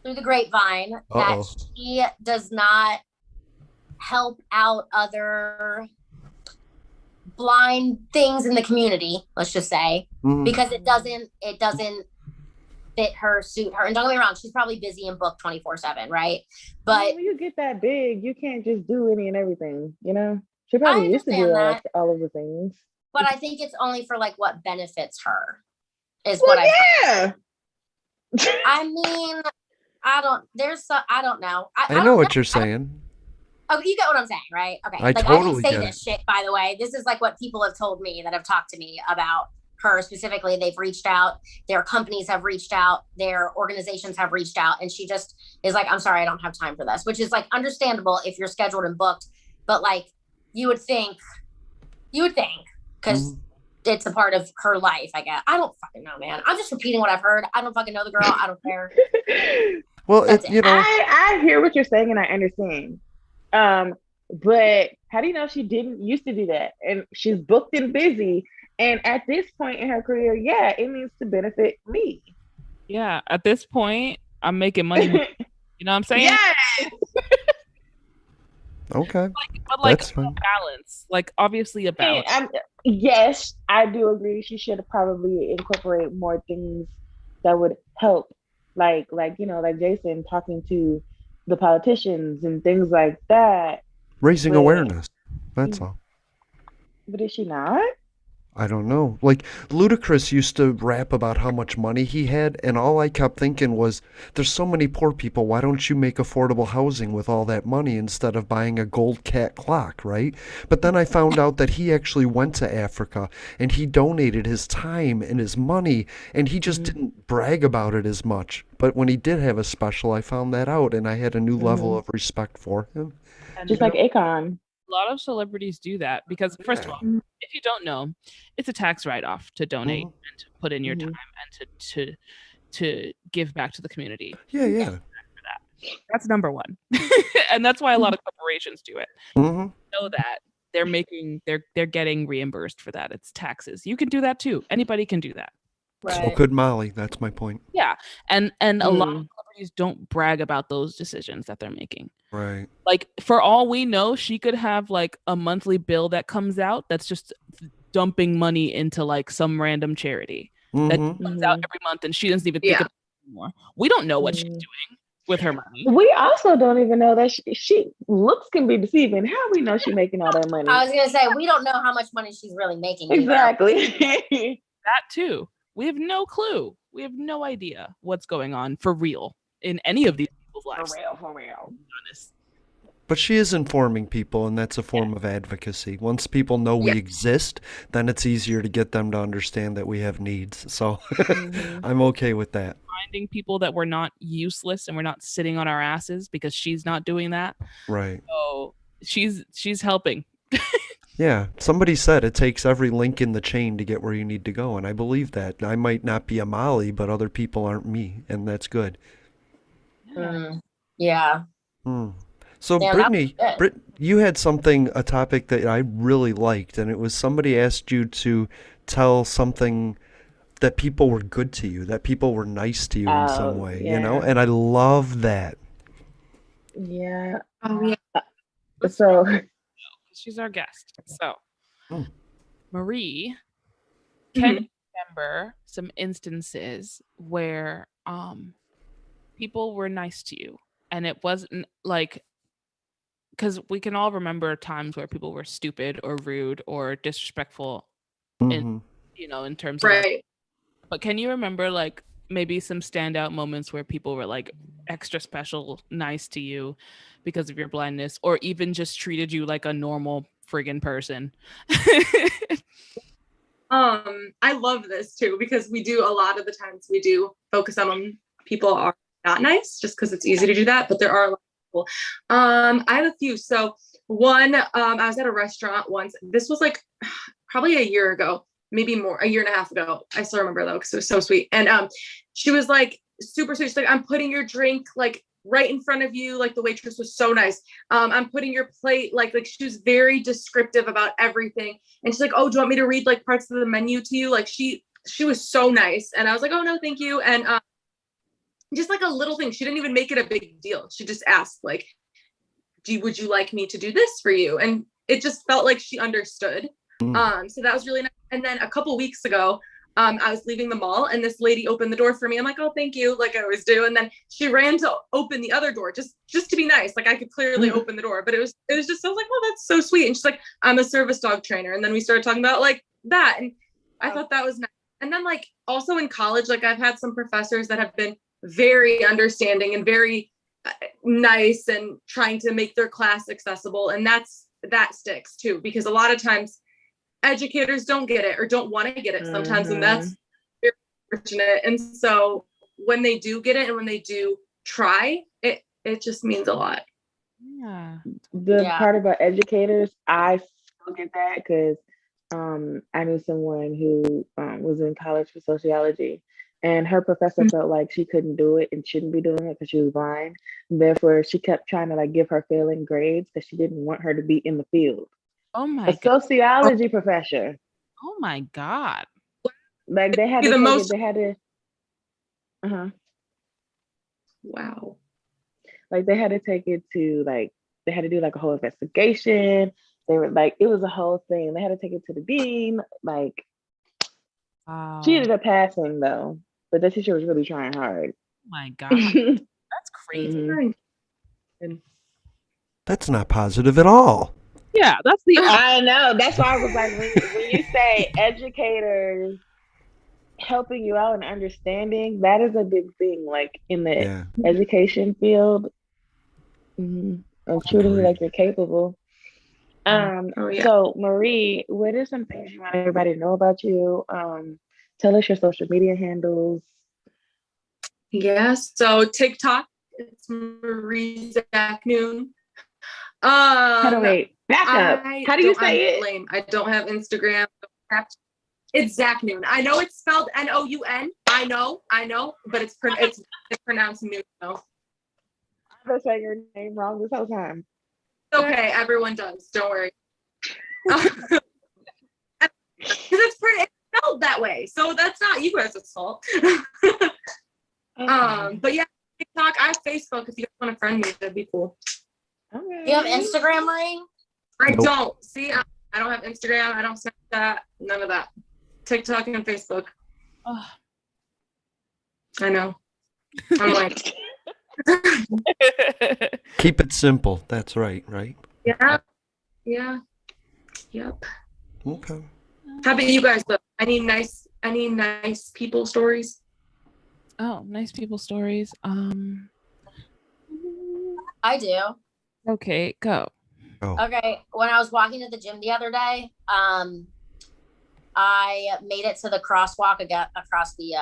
through the grapevine that Uh-oh. she does not help out other blind things in the community, let's just say, Mhm. because it doesn't fit her, suit her. And don't get me wrong, she's probably busy and booked 24/7, right? But when you get that big, you can't just do any and everything, She I probably used to do understand that, all of the things. but I think it's only for like what benefits her is Well, what I yeah. I mean, I don't know. I know what you're saying. Oh, you get what I'm saying, right? Okay. I I didn't totally say get this shit, by the way. This is like what people have told me that have talked to me about her specifically. They've reached out, their companies have reached out, their organizations have reached out, and she just is like, I'm sorry, I don't have time for this, which is like understandable if you're scheduled and booked, but like you would think, because it's a part of her life, I guess. I don't fucking know, man. I'm just repeating what I've heard. I don't fucking know the girl. I don't care. Well, That's it. I hear what you're saying and I understand. But how do you know she didn't used to do that? And she's booked and busy. And at this point in her career, yeah, it needs to benefit me. yeah. At this point, I'm making money. You know what I'm saying? Yes. Okay. But like That's a fine. balance. Like obviously a balance. Yes, I do agree. She should probably incorporate more things that would help, like Jason talking to the politicians and things like that. Raising But- awareness. That's all. But is she not? I don't know. Like, Ludacris used to rap about how much money he had, and all I kept thinking was, there's so many poor people, why don't you make affordable housing with all that money instead of buying a gold cat clock, right? But then I found out that he actually went to Africa, and he donated his time and his money, and he just didn't brag about it as much. But when he did have a special, I found that out, and I had a new level of respect for him. And Just like Akon. a lot of celebrities do that because first of all, if you don't know, it's a tax write-off to donate and to put in your time and to give back to the community. Yeah. That's number one. And that's why a lot of corporations do it. Mm-hmm. Know that they're getting reimbursed for that. It's taxes. You can do that too. Anybody can do that. So could Molly. That's my point. Yeah. And a lot of celebrities don't brag about those decisions that they're making. Right. Like for all we know, she could have like a monthly bill that comes out that's just dumping money into like some random charity that comes out every month and she doesn't even think about it anymore. We don't know what she's doing with her money. We also don't even know that she looks can be deceiving. How we know she's making all that money? I was gonna say we don't know how much money she's really making. Exactly. That too. We have no clue. We have no idea what's going on for real in any of these people's lives. For real. Honest. But she is informing people, and that's a form of advocacy. Once people know we exist, then it's easier to get them to understand that we have needs. So I'm okay with that. Finding people that we're not useless and we're not sitting on our asses because she's not doing that. Right. So she's helping. Yeah. Somebody said it takes every link in the chain to get where you need to go, and I believe that. I might not be a Molly, but other people aren't me, and that's good. Yeah. So Damn, that was Brittany, good. you had a topic that I really liked, and it was somebody asked you to tell something that people were good to you, that people were nice to you in some Oh, way, yeah. and I love that. Yeah. Oh yeah. Let's So, start. She's our guest. So, Hmm. Marie, can Mhm. you remember some instances where people were nice to you and it wasn't like, because we can all remember times where people were stupid or rude or disrespectful in Hmm. in terms of our, Right. but can you remember like maybe some standout moments where people were like extra special nice to you because of your blindness, or even just treated you like a normal friggin' person? I love this too because we do a lot of the times we do focus on when people are not nice just because it's easy to do that, but there are a lot of people. I have a few. So one, I was at a restaurant once. This was like probably a year ago, maybe more, a year and a half ago. I still remember though because it was so sweet. And she was like super sweet. She's like, I'm putting your drink like right in front of you. Like the waitress was so nice. I'm putting your plate like she was very descriptive about everything. And she's like, oh, do you want me to read like parts of the menu to you? Like she was so nice. And I was like, oh no, thank you. And just like a little thing. She didn't even make it a big deal. She just asked like, would you like me to do this for you? And it just felt like she understood. So that was really nice. And then a couple weeks ago, I was leaving the mall and this lady opened the door for me. I'm like, oh, thank you, like I always do. And then she ran to open the other door just to be nice. Like I could clearly open the door, but it was just, I was like, oh, that's so sweet. And she's like, I'm a service dog trainer. And then we started talking about like that. And I thought that was nice. And then like also in college, like I've had some professors that have been very understanding and very nice and trying to make their class accessible. And that sticks too, because a lot of times educators don't get it or don't want to get it sometimes. And that's very fortunate. And so when they do get it and when they do try, it just means a lot. Yeah. the Yeah. part about educators, I still get that because I knew someone who was in college for sociology, and her professor felt like she couldn't do it and shouldn't be doing it because she was blind. Therefore, she kept trying to like give her failing grades because she didn't want her to be in the field. Oh A my god. sociology professor, Oh my god. like they had Be to the take it. most They had to, uh-huh. wow. Like they had to take it to like they had to do like a whole investigation. They were like it was a whole thing. They had to take it to the dean. Like Wow. she Oh ended up passing though, but the teacher was really trying hard. my god. That's crazy. Mhm. That's not positive at all. Yeah, that's the I know. That's why I was like, when you say educators helping you out and understanding, that is a big thing. Like in the Yeah, education field, of treating you agreed. like you're capable. Oh yeah. So Marie, what are some things you want everybody to know about you? Tell us your social media handles. Yeah. So TikTok, it's Marie Zaknoun. How do wait? Back up. How do you I'm say it? lame. I don't have Instagram. It's Zaknoun. I know it's spelled Noun. I know, but it's pronounced noon. So. I've been saying your name wrong this whole time. Okay, everyone does. Don't worry. Because it's spelled that way, so that's not you guys' fault. Okay. But yeah, TikTok. I have Facebook. If you guys want to friend me, that'd be cool. Okay. Do you have Instagram, Marie? I Nope. don't. See, I don't have Instagram. I don't Snapchat. None of that. TikTok and Facebook. Ugh. I know. I'm like, Keep it simple. That's right, right? yeah, yep. Okay. How about you guys? Though? Any nice people stories? Oh, nice people stories. I do. Okay, go. Oh, Okay. When I was walking to the gym the other day, I made it to the crosswalk across the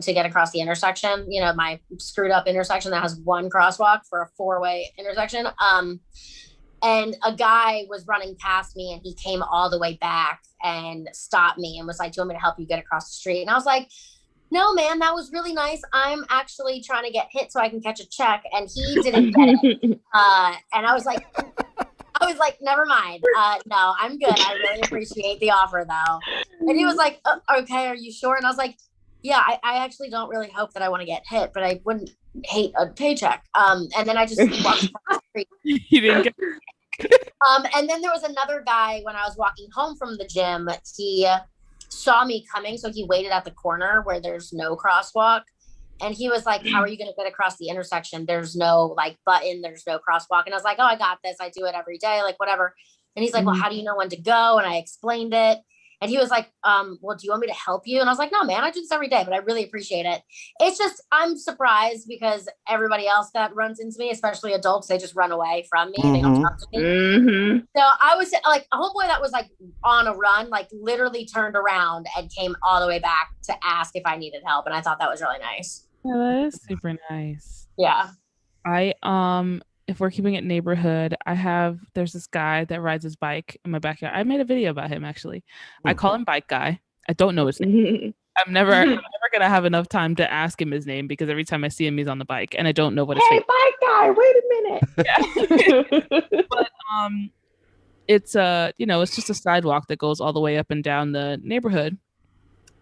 to get across the intersection. You know, my screwed up intersection that has one crosswalk for a 4-way intersection. And a guy was running past me and he came all the way back and stopped me and was like, do you want me to help you get across the street? And I was like, no, man, that was really nice. I'm actually trying to get hit so I can catch a check. And he didn't get it. And I was like, never mind. No, I'm good. I really appreciate the offer though. And he was like, okay, are you sure? And I was like, yeah, I actually don't really hope that I want to get hit, but I wouldn't hate a paycheck. And then I just walked across the street. You didn't get And then there was another guy when I was walking home from the gym. He saw me coming, so he waited at the corner where there's no crosswalk. And he was like, how are you going to get across the intersection? There's no like button, there's no crosswalk. And I was like, oh, I got this. I do it every day, like whatever. And he's like, well, how do you know when to go? And I explained it. And he was like, well, do you want me to help you? And I was like, no, man, I do this every day, but I really appreciate it. It's just, I'm surprised because everybody else that runs into me, especially adults, they just run away from me. They don't talk to me. So I was like, a homeboy that was like on a run, like literally turned around and came all the way back to ask if I needed help. And I thought that was really nice. Yeah, that is super nice. Yeah. If we're keeping it neighborhood, there's this guy that rides his bike in my backyard. I made a video about him actually. I call him Bike Guy. I don't know his name. I'm never gonna have enough time to ask him his name because every time I see him, he's on the bike and I don't know what his name. Bike Guy, wait a minute. Yeah. But it's it's just a sidewalk that goes all the way up and down the neighborhood.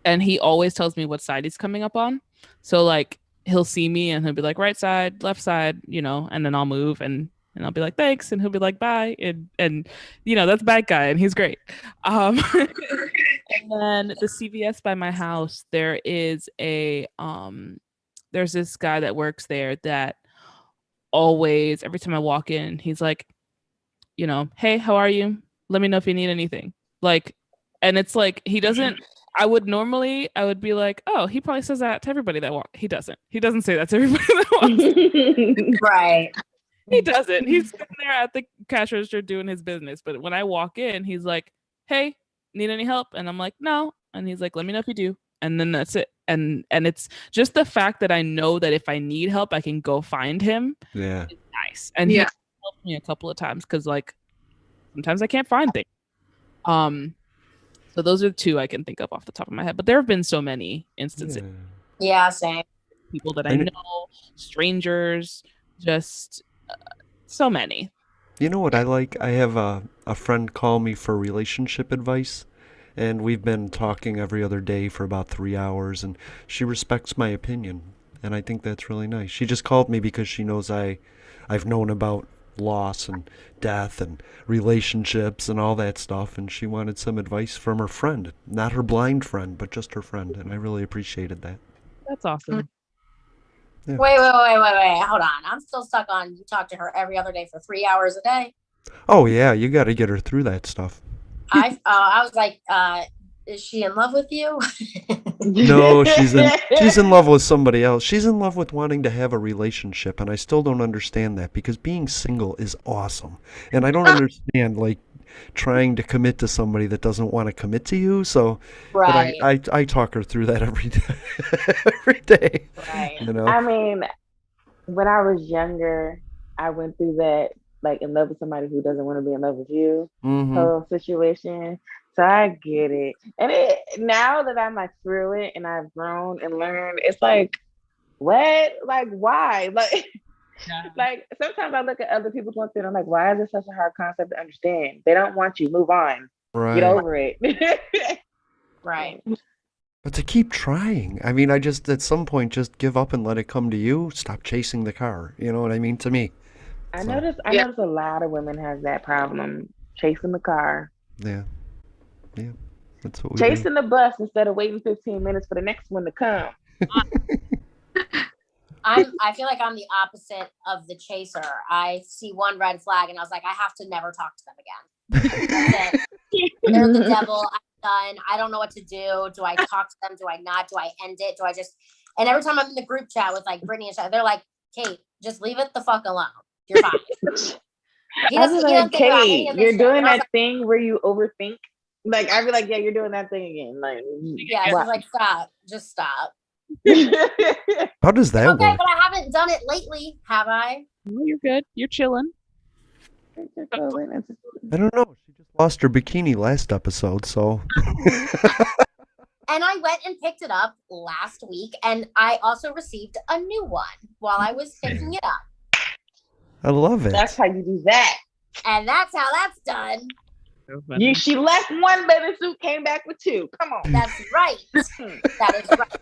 And he always tells me what side he's coming up on. So like he'll see me and he'll be like right side, left side, and then I'll move and I'll be like thanks and he'll be like bye and that's Bad Guy and he's great. And then the CVS by my house, there's this guy that works there that always, every time I walk in, he's like, hey, how are you? Let me know if you need anything. Like, and it's like he doesn't. I would be like, oh, he probably says that to everybody that walks. He doesn't. He doesn't say that to everybody that walks. Right. He doesn't. He's sitting there at the cash register doing his business. But when I walk in, he's like, hey, need any help? And I'm like, no. And he's like, let me know if you do. And then that's it. And it's just the fact that I know that if I need help, I can go find him. Yeah. It's nice. And he helped me a couple of times because like sometimes I can't find things. So those are the two I can think of off the top of my head. But there have been so many instances. Yeah, same. People that I know, strangers, just so many. You know what I like? I have a friend call me for relationship advice. And we've been talking every other day for about 3 hours. And she respects my opinion. And I think that's really nice. She just called me because she knows I've known about loss and death and relationships and all that stuff, and she wanted some advice from her friend, not her blind friend, but just her friend, and I really appreciated that. That's awesome. Yeah. Wait, hold on, I'm still stuck on you talk to her every other day for 3 hours a day. Oh yeah, you got to get her through that stuff. I was like, is she in love with you? No, she's in love with somebody else. She's in love with wanting to have a relationship, and I still don't understand that because being single is awesome. And I don't understand like trying to commit to somebody that doesn't want to commit to you. So right. But I talk her through that every day. Every day. Right. I mean, when I was younger, I went through that, like in love with somebody who doesn't want to be in love with you whole situation. So I get it. And now that I'm like through it and I've grown and learned, it's like, what? Like, why? Like, like sometimes I look at other people going through and I'm like, why is this such a hard concept to understand? They don't want you. Move on. Right. Get over it. Right. But to keep trying. I mean, I just, at some point, just give up and let it come to you. Stop chasing the car. You know what I mean? To me. I notice a lot of women have that problem, chasing the car. Yeah. Yeah, that's what we chasing the bus instead of waiting 15 minutes for the next one to come. I feel like I'm the opposite of the chaser. I see one red flag and I was like, I have to never talk to them again. They're the devil. I'm done. I don't know what to do. Do I talk to them? Do I not? Do I end it? Do I just? And every time I'm in the group chat with like Brittany and Shai, they're like, Kate, just leave it the fuck alone. You're fine. I was like, Kate, you're doing that thing where you overthink. Like, I'd be like, yeah, you're doing that thing again. Like, yeah, she's like, stop. Just stop. How does that work? Okay, but I haven't done it lately, have I? No, you're good. You're chilling. I don't know. She just lost her bikini last episode, so. And I went and picked it up last week, and I also received a new one while I was picking it up. I love it. That's how you do that. And that's how that's done. She left one bathing suit, came back with two. Come on. That's right. That is right.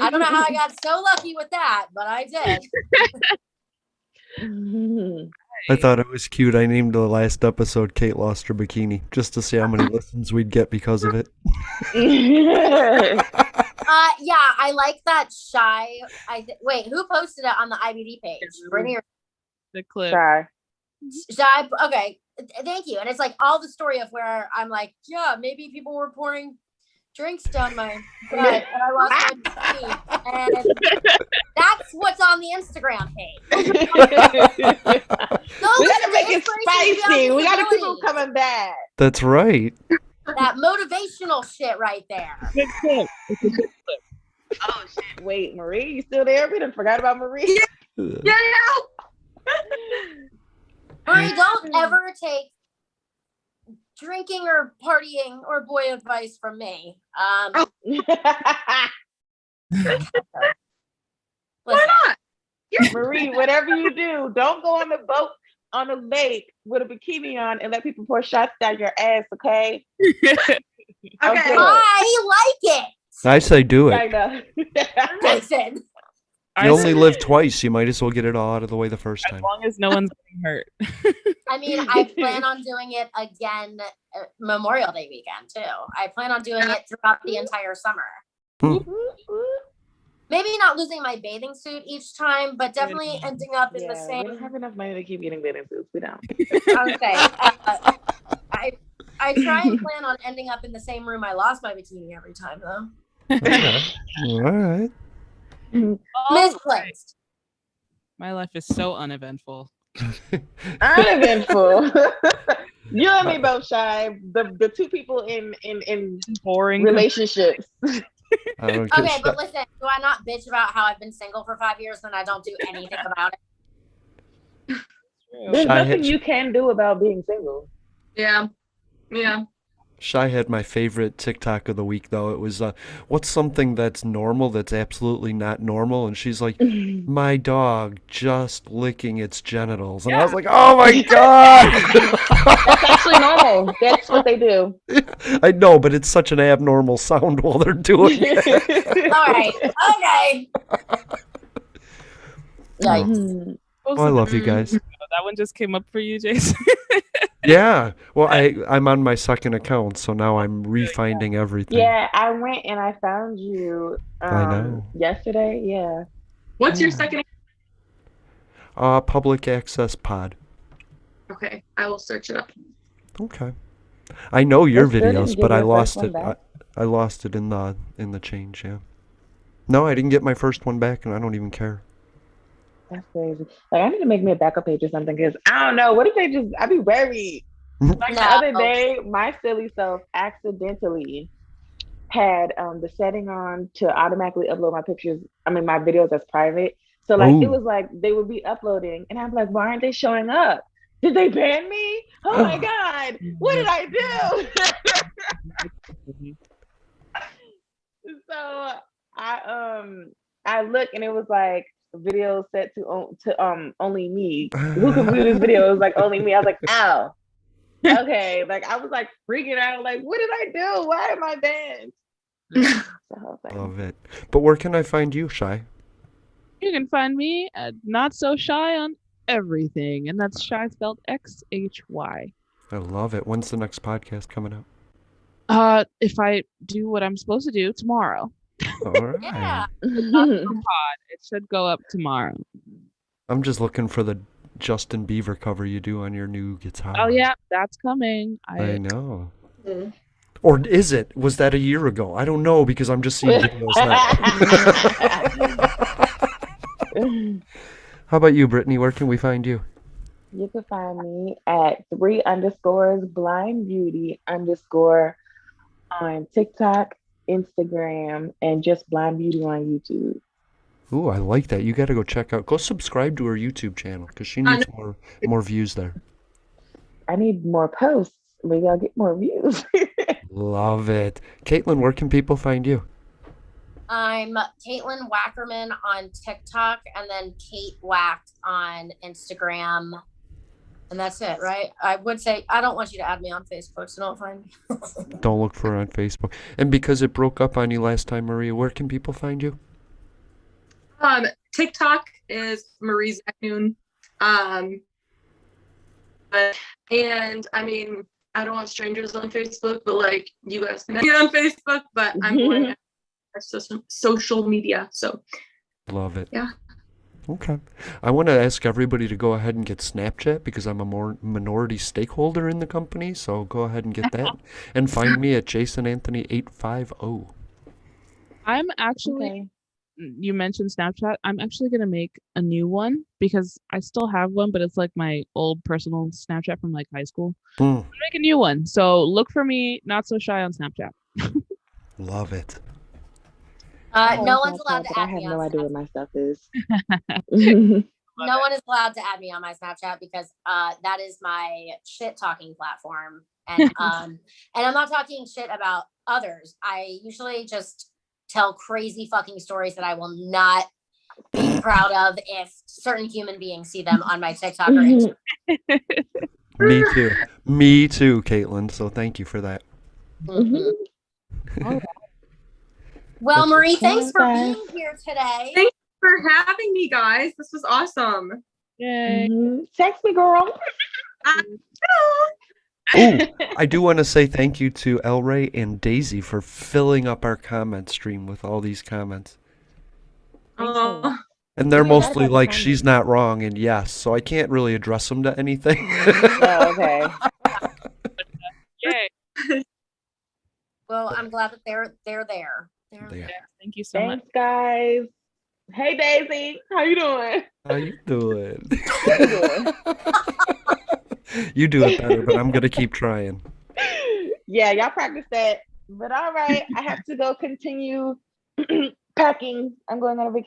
I don't know how I got so lucky with that, but I did. I thought it was cute. I named the last episode Kate Lost Her Bikini just to see how many listens we'd get because of it. Yeah, I like that Shy. Wait, who posted it on the IBD page? Brittany or The clip. Sorry. Shy? Okay, thank you. And it's like all the story of where I'm like, yeah, maybe people were pouring drinks down my gut and I lost my bikini. And that's what's on the Instagram page. We gotta make it spicy. We gotta keep them coming back. That's right. That motivational shit right there. Good clip. It's a good clip. Oh shit! Wait, Marie, you still there? We done forgot about Marie. Yeah. Marie, don't ever take drinking or partying or boy advice from me. Why not? Marie, whatever you do, don't go on the boat on the lake with a bikini on and let people pour shots down your ass, okay? Okay. I like it. I say do I it. know. Listen, You only live twice. You might as well get it all out of the way the first as time. long as no one's getting hurt. I mean, I plan on doing it again Memorial Day weekend too. I plan on doing it throughout the entire summer. Maybe not losing my bathing suit each time, but definitely ending up in the We same. don't have enough money to keep getting bathing suits. We don't. Okay. I try and plan on ending up in the same room I lost my bikini every time, though. Okay. All right. Misplaced. My life is so uneventful. Uneventful. You and me both, Shy. The two people in Boring. relationships. I don't care. Okay, but listen, do I not bitch about how I've been single for 5 years and I don't do anything about it? There's Shy nothing had- you can do about being single. Yeah. Shy had my favorite TikTok of the week, though. It was, what's something that's normal that's absolutely not normal? And she's like, my dog just licking its genitals. And I was like, oh my God! That's actually normal. That's what they do. I know, but it's such an abnormal sound while they're doing it. All right. Okay. Yikes. Oh, I love you guys. That one just came up for you, Jason. Yeah. Well, I'm on my second account, so now I'm refinding everything. Yeah, I went and I found you I know. yesterday. Yeah. What's your second? Public access pod. Okay, I will search it up. Okay. I know your That's good. videos, Did you but get I your lost first it. one back? I lost it in the change. Yeah. No, I didn't get my first one back, and I don't even care. That's crazy. Like, I need to make me a backup page or something because I don't know. What if they just, I'd be worried. Like the other day, my silly self accidentally had the setting on to automatically upload my videos as private. So like it was like they would be uploading and I'm like, why aren't they showing up? Did they ban me? Oh my God, what did I do? So I look and it was like video set to only me. Who can view this video? It was like only me. I was like, ow. Okay. Like I was like freaking out, like, what did I do? Why am I banned? The whole thing. Love it. But where can I find you, Shy? You can find me at Not So Shy on everything, and that's Shy spelled XHY. I love it. When's the next podcast coming out? If I do what I'm supposed to do tomorrow, All right. Yeah. it should go up tomorrow. I'm just looking for the Justin Bieber cover you do on your new guitar. Oh yeah, that's coming. I know. Or is it? Was that a year ago? I don't know because I'm just seeing videos now. How about you, Brittany? Where can we find you? You can find me at 3_blindbeauty_ on TikTok, Instagram, and just Blind Beauty on YouTube. Ooh, I like that. You got to go subscribe to her YouTube channel because she needs more views there. I need more posts. Maybe I'll get more views. Love it. Caitlin, where can people find you? I'm Caitlin Wackerman on TikTok, and then Kate Wack on Instagram. And that's it, right? I would say I don't want you to add me on Facebook, so don't find me. Don't look for her on Facebook. And because it broke up on you last time, Maria, where can people find you? TikTok is Marie Zaknoun. And I mean, I don't want strangers on Facebook, but like you guys can be on Facebook, but I'm going at social media. So Love it. Yeah. Okay. I want to ask everybody to go ahead and get Snapchat because I'm a more minority stakeholder in the company. So go ahead and get that. And find me at JasonAnthony850. I'm actually, Okay. you mentioned Snapchat. I'm actually going to make a new one because I still have one, but it's like my old personal Snapchat from like high school. I'm going to make a new one. So look for me, not so shy on Snapchat. Love it. No one's allowed to I add have me no on idea Snapchat. what my stuff is. No one is allowed to add me on my Snapchat because that is my shit talking platform. And and I'm not talking shit about others. I usually just tell crazy fucking stories that I will not be proud of if certain human beings see them on my TikTok or Instagram. Me too. Me too, Caitlin. So thank you for that. Mhm. All right. Well, Marie, thanks for Guys. being here today. Thanks for having me, guys. This was awesome. Yay. Text me, girl. Ooh, I do want to say thank you to El Ray and Daisy for filling up our comment stream with all these comments. Oh, And they're Yeah, that mostly about the like, comments. she's not wrong, and yes, so I can't really address them to anything. Oh, okay. Yay. Well, I'm glad that they're there. Yeah. Thank you so much. Thanks, guys. Hey, Daisy. How you doing? How you doing? How you doing? You do it better, but I'm going to keep trying. Yeah, y'all practice that. But all right, I have to go continue packing. I'm going on a vacation.